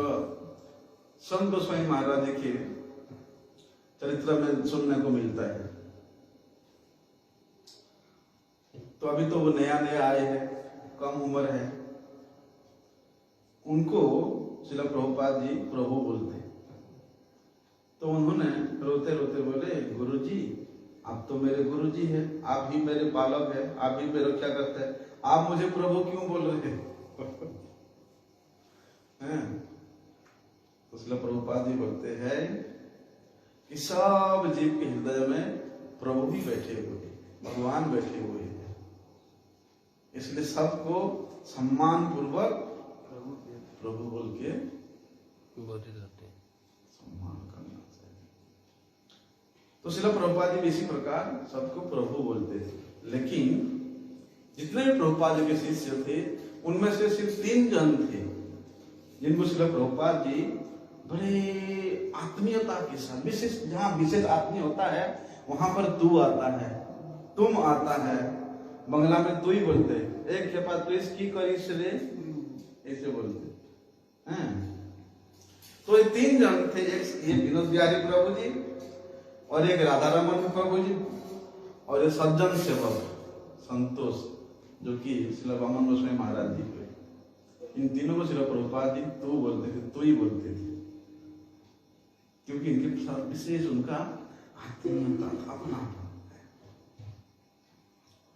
Speaker 1: संत गोस्वामी महाराज के चरित्र में सुनने को मिलता है। तो अभी तो वो नया नया आए हैं, कम उम्र है, उनको श्रील प्रभुपाद जी प्रभु बोलते। तो उन्होंने रोते रोते बोले, गुरुजी आप तो मेरे गुरुजी हैं, आप ही मेरे बालक हैं, आप ही मेरी रक्षा करते हैं, आप मुझे प्रभु क्यों बोल रहे हैं? तो श्रील प्रभुपाद जी बोलते हैं कि सब जीव के हृदय में प्रभु ही बैठे हुए, भगवान बैठे हुए हैं, इसलिए सबको सम्मान पूर्वक प्रभु बोल के
Speaker 4: बोलते रहते हैं,
Speaker 1: सम्मान करना चाहिए। तो श्रील प्रभुपाद जी भी इसी प्रकार सबको प्रभु बोलते थे। लेकिन जितने भी प्रभुपाद जी के शिष्य थे, उनमें से सिर्फ 3 जन थे जिनको श्रील प्रभुपाद जी बड़े आत्मीयता के साथ, विशेष जहां विशेष आत्मीय होता है वहां पर तू आता है, तुम आता है। बंगला में तू ही बोलते, एक के पास तो इसकी करीस रे, ऐसे बोलते हैं। तो ये 3 जन थे, एक ये विनोद बिहारी प्रभु जी, और एक राधा रमन प्रभु जी, और ये सज्जन सेवक संतोष, जो कि श्रील वामन गोस्वामी महाराज जी थे। इन तीनों को श्रील प्रभुपाद जी तू बोलते थे, तू ही बोलते थे, क्योंकि इनके साथ विशेष उनका आत्मीयता था, अपना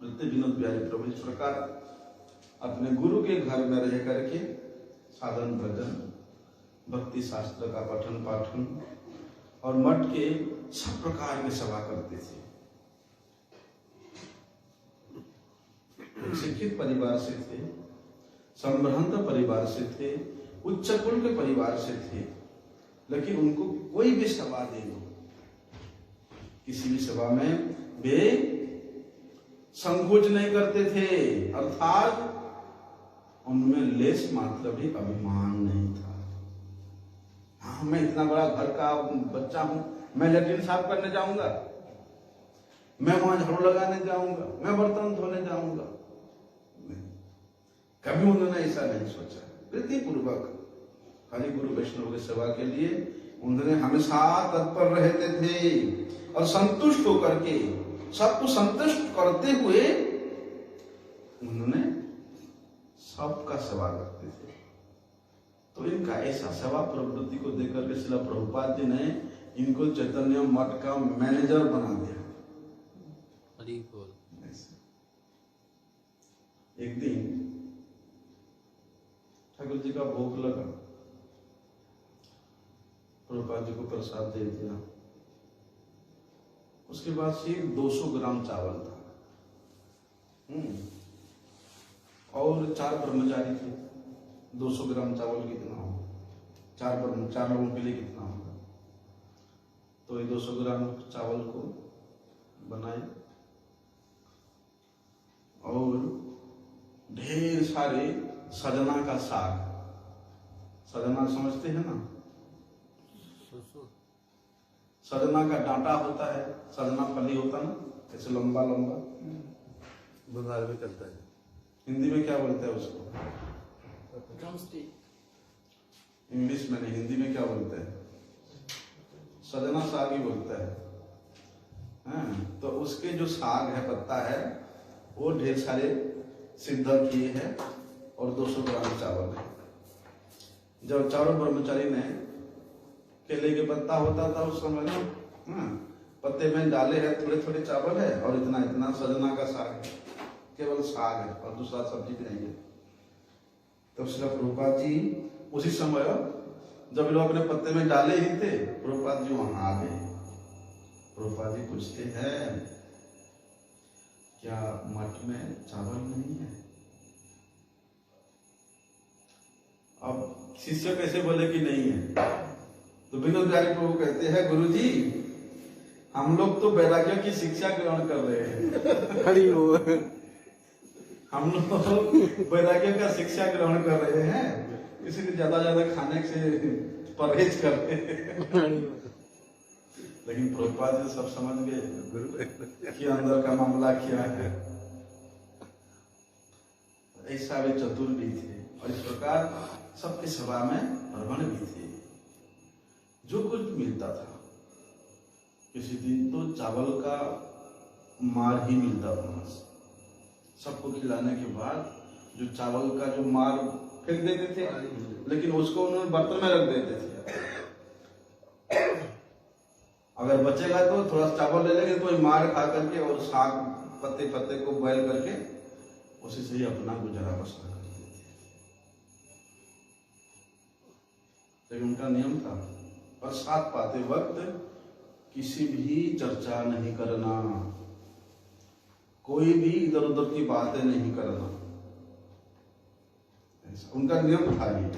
Speaker 1: विनोद बिहारी प्रभु इस प्रकार अपने गुरु के घर में रह करके साधन भजन, भक्ति शास्त्र का पठन पाठन और मठ के सब प्रकार की सेवा करते थे। शिक्षित परिवार से थे, संभ्रांत परिवार से थे, उच्च कुल के परिवार से थे, लेकिन उनको कोई भी सेवा दे दो, किसी भी सेवा में वे संकोच नहीं करते थे, अर्थात उनमें लेस मात्र भी अभिमान नहीं था। हाँ, मैं इतना बड़ा घर का बच्चा हूं, मैं लैट्रिन साफ करने जाऊंगा, मैं वहां झाड़ू लगाने जाऊंगा, मैं बर्तन धोने जाऊंगा, कभी उन्होंने ऐसा नहीं सोचा। प्रीति पूर्वक हरि गुरु वैष्णव की सेवा के लिए उन्होंने हमेशा तत्पर रहते थे, और संतुष्ट होकर के, सबको संतुष्ट करते हुए उन्होंने सबका सेवा करते थे। तो इनका ऐसा सेवा प्रवृत्ति को देखकर के श्रील प्रभुपाद जी ने इनको चैतन्य मठ का मैनेजर बना दिया। एक दिन ठाकुर जी का भोग लगा, प्रभुपाद जी को प्रसाद दे दिया। उसके बाद सिर्फ 200 ग्राम चावल था, और 4 ब्रह्मचारी थे। 200 ग्राम चावल कितना होगा? 4 लोगों के लिए कितना होगा? तो ये 200 ग्राम चावल को बनाए और ढेर सारे सजना का साग, सजना समझते हैं ना? सजना का डांटा होता है, सजना फली होता ना, ऐसे लंबा लंबा,
Speaker 3: बंगाल में चलता है।
Speaker 1: हिंदी में क्या बोलते हैं उसको?
Speaker 2: ड्रमस्टिक।
Speaker 1: इंग्लिश में नहीं, हिंदी में क्या बोलते हैं? सजना साग ही बोलता है। तो उसके जो साग है, पत्ता है, वो ढेर सारे सिद्ध किए हैं और 200 ग्राम चावल है। जब चारों ब्रह्मचारी ने, केले के पत्ता होता था उस समय, पत्ते में डाले हैं, थोड़े थोड़े चावल है और इतना इतना सजना का साग है, केवल साग है और दूसरा सब्जी भी नहीं है। तब श्रील प्रभुपाद जी उसी समय, जब लोग अपने पत्ते में डाले ही थे, प्रभुपाद जी वहां आ गए। प्रभुपाद जी पूछते हैं, क्या मठ में चावल नहीं है? अब शिष्य कैसे बोले कि नहीं है? तो विनोद बिहारी प्रभु कहते हैं, गुरुजी हम लोग तो वैराग्य की शिक्षा ग्रहण कर रहे हैं।
Speaker 3: खड़ी हो।
Speaker 1: हम लोग वैराग्य का शिक्षा ग्रहण कर रहे हैं, इसलिए ज्यादा खाने से परहेज करते हैं। लेकिन प्रभुपाद जी सब समझ गए कि अंदर का मामला क्या है। ऐसा वे चतुर भी थे और इस प्रकार सबके सभा में प्रवण भी थे। जो कुछ मिलता था, किसी दिन तो चावल का मार ही मिलता था, सबको खिलाने के बाद जो चावल का जो मार फेंक देते थे, लेकिन उसको उन्होंने बर्तन में रख देते थे। अगर बचेगा तो थोड़ा चावल ले लेंगे, तो मार खा करके और साग पत्ते पत्ते को बॉयल करके उसी से ही अपना गुजारा बसरा करते थे। लेकिन उनका नियम था, प्रसाद पाते वक्त किसी भी चर्चा नहीं करना, कोई भी इधर उधर की बातें नहीं करना, उनका नियम था ये।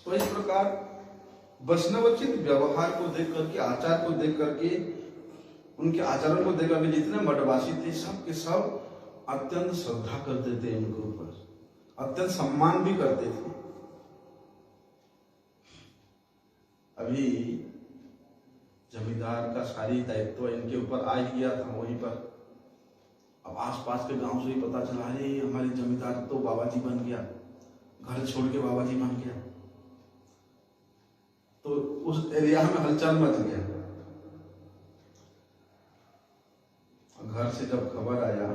Speaker 1: तो इस प्रकार वैष्णवोचित व्यवहार को देख करके, आचार को देख करके, उनके आचरण को देख करके जितने मठवासी थे सब के सब अत्यंत श्रद्धा करते थे उनके ऊपर, अत्यंत सम्मान भी करते थे। अभी जमींदार का सारी दायित्व इनके ऊपर आ ही गया था वहीं पर। अब आसपास के गांव से ही पता चला, अरे हमारे जमींदार तो बाबा जी बन गया, घर छोड़ के बाबा जी बन गया। तो उस एरिया में हलचल मच गया। घर से जब खबर आया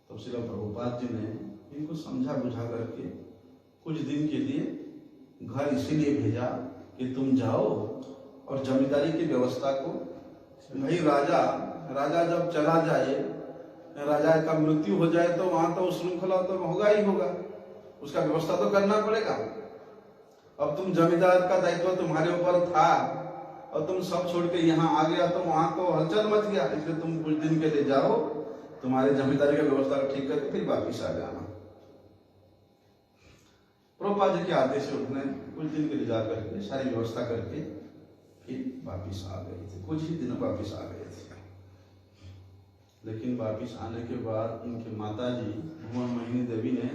Speaker 1: तब श्री प्रभुपाद जी ने इनको समझा बुझा करके कुछ दिन के लिए घर इसीलिए भेजा कि तुम जाओ और जमींदारी की व्यवस्था को, भाई राजा जब चला जाए, राजा का मृत्यु हो जाए तो वहां तो श्रृंखला तो होगा ही होगा, उसका व्यवस्था तो करना पड़ेगा। अब तुम जमींदार का दायित्व तुम्हारे ऊपर था और तुम सब छोड़ के यहाँ आ गया तो वहां तो हलचल मच गया, इसलिए तुम कुछ दिन के लिए जाओ, तुम्हारी जमींदारी का व्यवस्था ठीक करके फिर वापिस आ जाना। प्रभुपाद जी के आदेश से उन्होंने कुछ दिन के लिए जा करके सारी व्यवस्था करके फिर वापिस आ गए थे। कुछ ही दिन वापिस आ गए थे। लेकिन वापिस आने के बाद इनके माता जी भुवन मोहिनी देवी ने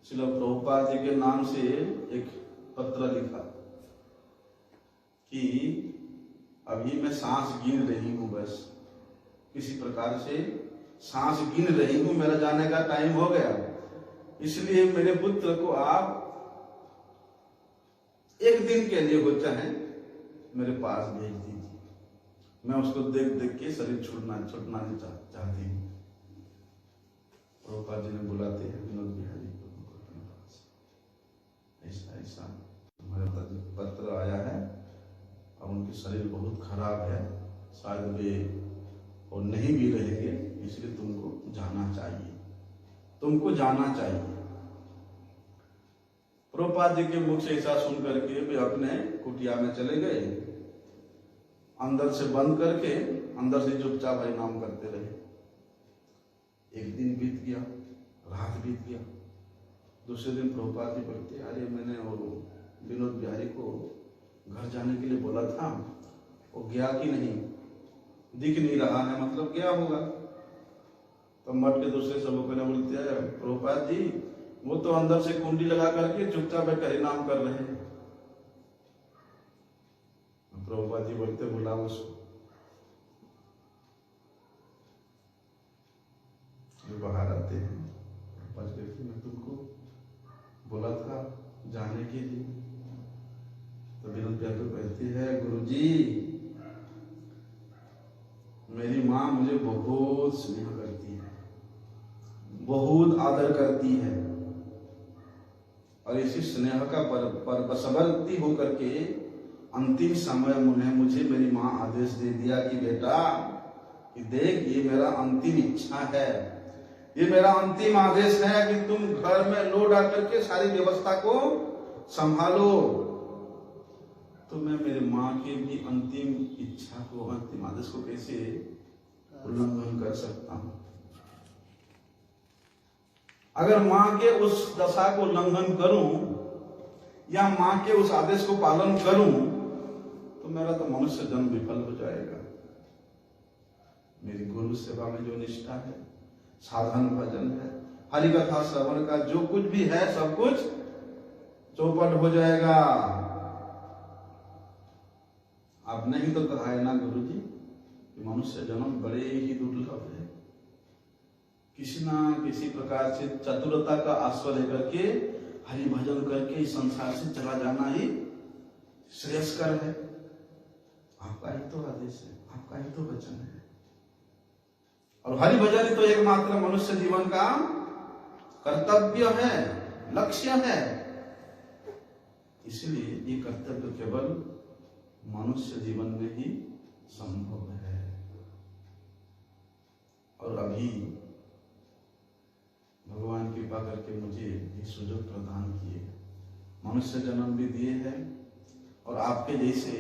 Speaker 1: श्रील प्रभुपाद जी के नाम से एक पत्र लिखा कि अभी मैं सांस गिन रही हूं, बस किसी प्रकार से सांस गिन रही हूं, मेरा जाने का टाइम हो गया, इसलिए मेरे पुत्र को आप एक दिन के लिए हो चाहे मेरे पास भेज दीजिए, मैं उसको देख देख के शरीर छूटना नहीं चाहती हूँ। प्रभुपाद जी ने बुलाते हैं विनोद बिहारी प्रभु को अपने पास, ऐसा हमारे पत्र आया है और उनके शरीर बहुत खराब है, शायद वे और नहीं भी रहेंगे, इसलिए तुमको जाना चाहिए। प्रभुपाद जी के मुख से ऐसा सुन करके वे अपने कुटिया में चले गए, अंदर से बंद करके अंदर से चुपचाप नाम करते रहे। एक दिन बीत गया, रात बीत गया, दूसरे दिन प्रभुपाद जी बोलते, अरे मैंने वो विनोद बिहारी को घर जाने के लिए बोला था, वो गया कि नहीं, दिख नहीं रहा है, मतलब गया होगा। तो मठ के दूसरे सबको ने बोलते हैं, प्रभुपाद जी वो तो अंदर से कुंडी लगा करके चुपचाप हरि नाम कर रहे हैं। प्रभुपाद जी बोलते, बुलाओ उसको। बाहर आते हैं, प्रभुपाद कहते, मैं तुमको बोला था जाने के लिए। तो विनोद बिहारी कहती है, गुरुजी मेरी माँ मुझे बहुत स्नेह करती है, बहुत आदर करती है, और इसी स्नेह का बशवर्ती होकर के अंतिम समय उन्हें मुझे मेरी माँ आदेश दे दिया कि बेटा कि देख, ये मेरा अंतिम इच्छा है, ये मेरा अंतिम आदेश है कि तुम घर में लो डाल करके सारी व्यवस्था को संभालो। तो मैं मेरे माँ की भी अंतिम इच्छा को, अंतिम आदेश को कैसे उल्लंघन सकता हूं। अगर मां के उस दशा को उल्लंघन करूं या मां के उस आदेश को पालन करूं तो मेरा तो मनुष्य जन्म विफल हो जाएगा। मेरी गुरु सेवा में जो निष्ठा है, साधन भजन है, हरि कथा श्रवण का जो कुछ भी है, सब कुछ चौपट हो जाएगा। आपने ही तो कहा है ना गुरु जी, मनुष्य जन्म बड़े ही दुर्लभ है। किसी ना किसी प्रकार से चतुरता का आश्रय लेकर के हरि भजन करके इस संसार से चला जाना ही श्रेयस्कर है। आपका ही तो आदेश है, आपका ही तो वचन है, और हरि भजन ही तो एकमात्र मनुष्य जीवन का कर्तव्य है, लक्ष्य है। इसलिए ये कर्तव्य केवल मनुष्य जीवन में ही संभव है। और अभी भगवान कृपा करके मुझे ये सुযোগ प्रदान किए, मनुष्य जन्म भी दिए हैं और आपके जैसे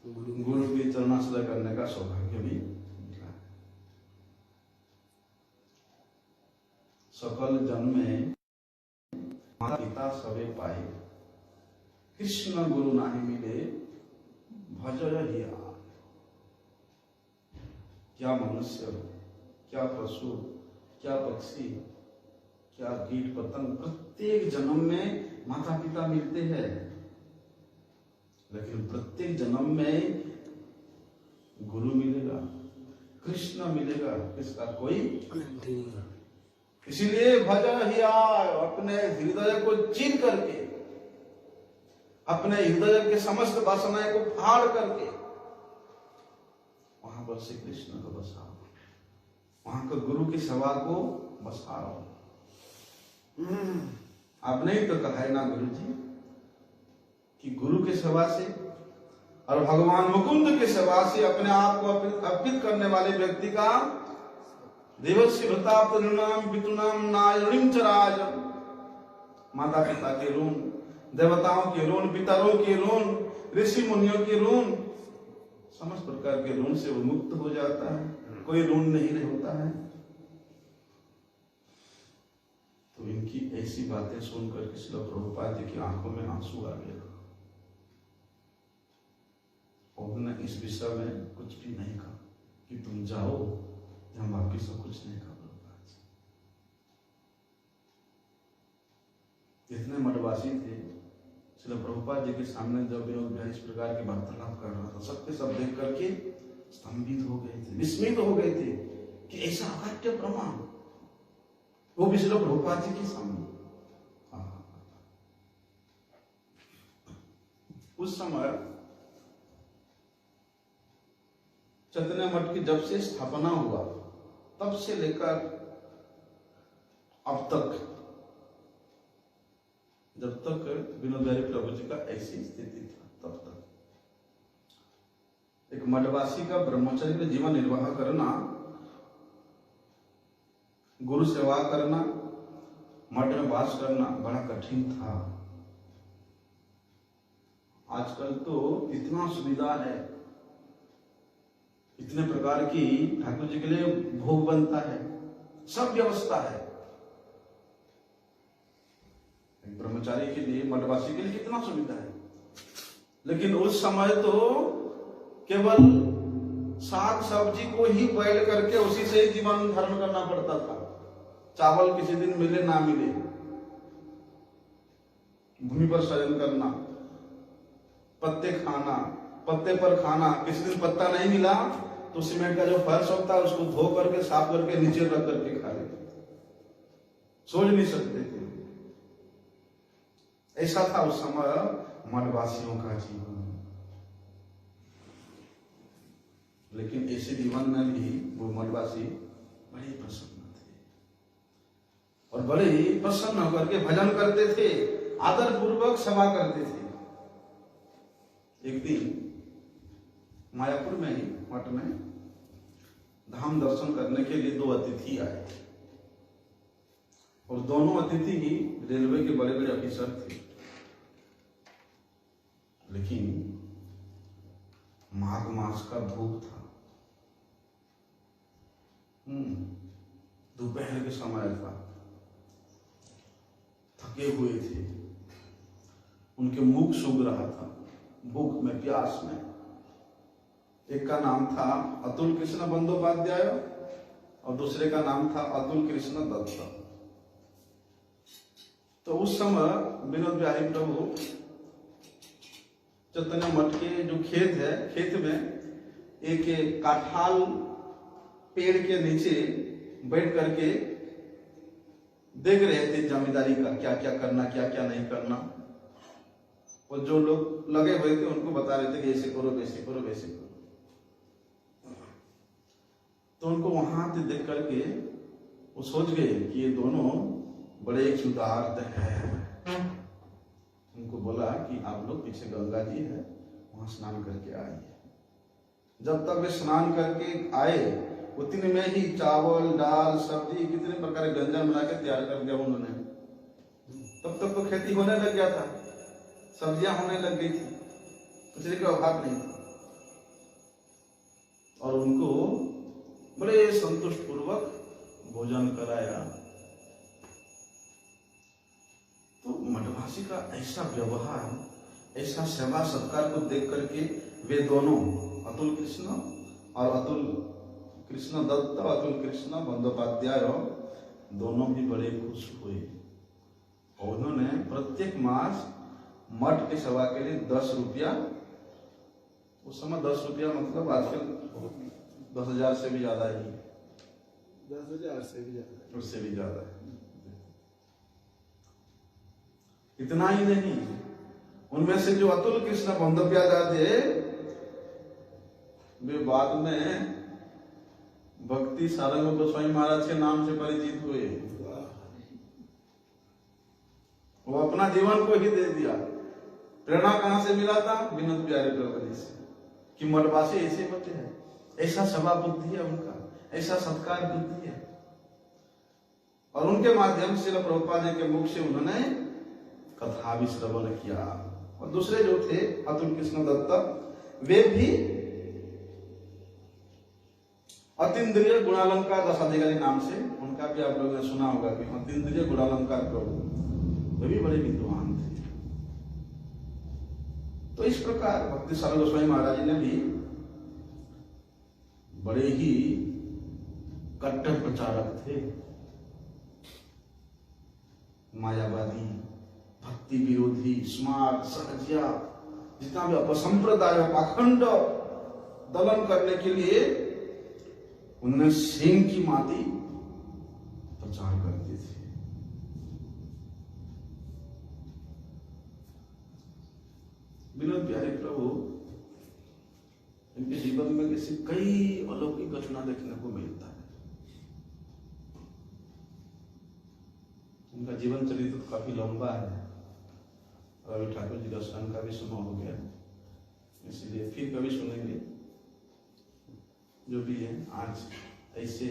Speaker 1: गुरु की चरणाश्रय करने का सौभाग्य भी मिला है। सकल जन्म में माता पिता सबे पाए, कृष्ण गुरु नाही मिले भजय ही आए। क्या मनुष्य, क्या पशु, क्या पक्षी, क्या कीट पतंग, प्रत्येक जन्म में माता पिता मिलते हैं, लेकिन प्रत्येक जन्म में गुरु मिलेगा, कृष्ण मिलेगा, इसका कोई
Speaker 4: नहीं।
Speaker 1: इसीलिए भजन ही आए, अपने हृदय को चीर करके, अपने हृदय के समस्त वासनाएं को फाड़ करके वहां पर श्री कृष्ण को बसाओ, वहां का गुरु की सेवा को बसाओ। आपने ही तो कहा है ना गुरु जी कि गुरु की सेवा से और भगवान मुकुंद की सेवा से अपने आप को अर्पित करने वाले व्यक्ति का देवस्य भृताप्त नृणाम पितृणाम नायणिम चराजम, माता पिता के ऋण, देवताओं के ऋण, पितरों के ऋण, ऋषि मुनियों के ऋण, समस्त प्रकार के ऋण से वो मुक्त हो जाता है, कोई ऋण नहीं होता है। तो इनकी ऐसी बातें सुनकर श्रील प्रभुपाद जी की आंखों में आंसू आ गया। उन्होंने इस विषय में कुछ भी नहीं कहा कि तुम जाओ, हम बाकी सब कुछ नहीं कहा। प्रभुपाद जी इतने मठवासी थे, श्रील प्रभुपाद जी के सामने जब विनोद बिहारी इस प्रकार की वार्तालाप कर रहा था, सबके सब देख करके स्तंभित हो गए थे, विस्मित हो गए थे कि ऐसा अकाट्य प्रमाण, वो भी श्रील प्रभुपाद जी के सामने। उस समय चैतन्य मठ की जब से स्थापना हुआ तब से लेकर अब तक, जब तक विनोद बिहारी प्रभु जी का ऐसी स्थिति था, तब तक एक मठवासी का ब्रह्मचर्य में जीवन निर्वाह करना, गुरु सेवा करना, मठ में वास करना बड़ा कठिन था। आजकल तो इतना सुविधा है, इतने प्रकार की ठाकुर जी के लिए भोग बनता है, सब व्यवस्था है। एक ब्रह्मचारी के लिए, मठवासी के लिए कितना सुविधा है, लेकिन उस समय तो केवल साग सब्जी को ही बॉयल करके उसी से ही जीवन धारण करना पड़ता था। चावल किसी दिन मिले ना मिले, भूमि पर शयन करना, पत्ते खाना, पत्ते पर खाना, किसी दिन पत्ता नहीं मिला तो सीमेंट का जो फर्श होता है उसको धो करके साफ करके नीचे रख करके खा लेते, सोच नहीं सकते थे। ऐसा था उस समय मठवासियों का जीवन। लेकिन ऐसे जीवन में भी वो मठवासी बड़े प्रसन्न थे और बड़े प्रसन्न होकर के भजन करते थे, आदर पूर्वक सेवा करते थे। एक दिन मायापुर में ही मठ में धाम दर्शन करने के लिए 2 अतिथि आए और दोनों अतिथि ही रेलवे के बड़े बड़े अफिसर थे। लेकिन माघ मास का भोग था, दोपहर के समय था, थके हुए थे, उनके मुख सूख रहा था, भूख में, प्यास में। एक का नाम था अतुल कृष्ण बंदोपाध्याय और दूसरे का नाम था अतुल कृष्ण दत्त। तो उस समय विनोद बिहारी प्रभु चैतन्य मठ के जो खेत है, खेत में एक काठाल पेड़ के नीचे बैठ करके देख रहे थे जमींदारी का क्या क्या करना, क्या क्या नहीं करना। और जो लोग लगे हुए थे उनको बता रहे थे कि ऐसे करो, वैसे करो, वैसे करो। तो उनको वहां से देख करके वो सोच गए कि ये दोनों बड़े क्षुधार्त हैं। उनको बोला कि आप लोग पीछे गंगा जी है, वहां स्नान करके आइए। जब तक वे स्नान करके आए उतने में ही चावल, दाल, सब्जी, कितने प्रकार के व्यंजन बना के तैयार कर दिया उन्होंने। तब तक तो खेती होने लग गया था, सब्जियां होने लग गई थी, कचरे का अभाव नहीं था। और उनको बड़े संतुष्ट पूर्वक भोजन कराया। तो मठवासी का ऐसा व्यवहार, ऐसा सेवा सत्कार को देख करके वे दोनों अतुल कृष्ण और अतुल कृष्ण दत्त, अतुल कृष्ण बंदोपाध्याय दोनों भी बड़े खुश हुए। और उन्होंने प्रत्येक मास मठ की सेवा के लिए 10 रुपया, उस समय 10 रुपया मतलब आजकल 10,000 से भी ज्यादा ही,
Speaker 2: 10,000 से भी ज्यादा,
Speaker 1: उससे भी ज्यादा है। इतना ही नहीं, उनमें से जो अतुल कृष्ण बंदोपाध्याय थे वे बाद में भक्ति सारंग गोस्वामी महाराज के नाम से परिचित हुए। वो अपना जीवन को ही दे दिया। प्रेरणा कहां से मिला था? विनोद बिहारी प्रभु जी से, कि मठवासी ऐसे होते हैं, ऐसा सभा बुद्धि है उनका, ऐसा सत्कार बुद्धि है। और उनके माध्यम से प्रभुपाद जी के मुख से उन्होंने कथा भी श्रवण किया। और दूसरे जो थे अतुल कृष्ण दत्त, वे भी अतीन्द्रिय गुणालंकार दशाधिकारी नाम से, उनका भी आप लोगों ने सुना होगा कि अतीन्द्रिय गुणालंकार प्रभु, वे भी बड़े विद्वान थे। तो इस प्रकार भक्ति सारंग गोस्वामी महाराज ने भी बड़े ही कट्टर प्रचारक थे, मायावादी, भक्ति विरोधी, स्मार्ट, सहजिया, जितना भी अपसंप्रदाय, पाखंड दलन करने के लिए उन्होंने सिंह की माती प्रचार करते थे। विनोद बिहारी प्रभु, इनके जीवन में किसी कई अलौकिक घटना देखने को मिलता है। उनका जीवन चरित्र तो काफी लंबा है, रवि ठाकुर जी का स्नान का भी समय हो गया, इसलिए फिर कभी सुनेंगे। जो भी है, आज ऐसे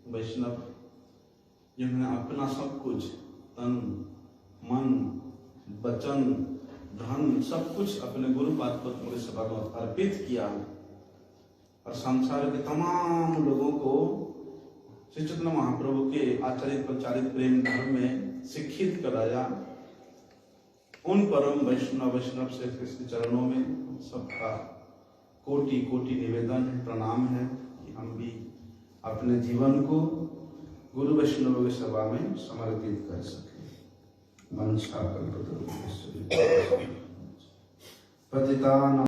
Speaker 1: वैष्णव जिन्होंने अपना सब कुछ, तन, मन, वचन, धन, सब कुछ अपने गुरुपाद पद्म के सेवा में अर्पित किया और संसार के तमाम लोगों को श्री चैतन्य महाप्रभु के आचरित प्रचारित प्रेम धर्म में शिक्षित कराया। उन परम वैष्णव से कृष्ण चरणों में सबका कोटि कोटि निवेदन है, प्रणाम है कि हम भी अपने जीवन को गुरु वैष्णव की सेवा में समर्पित कर सके। मंशा कल्पतरु पतितानां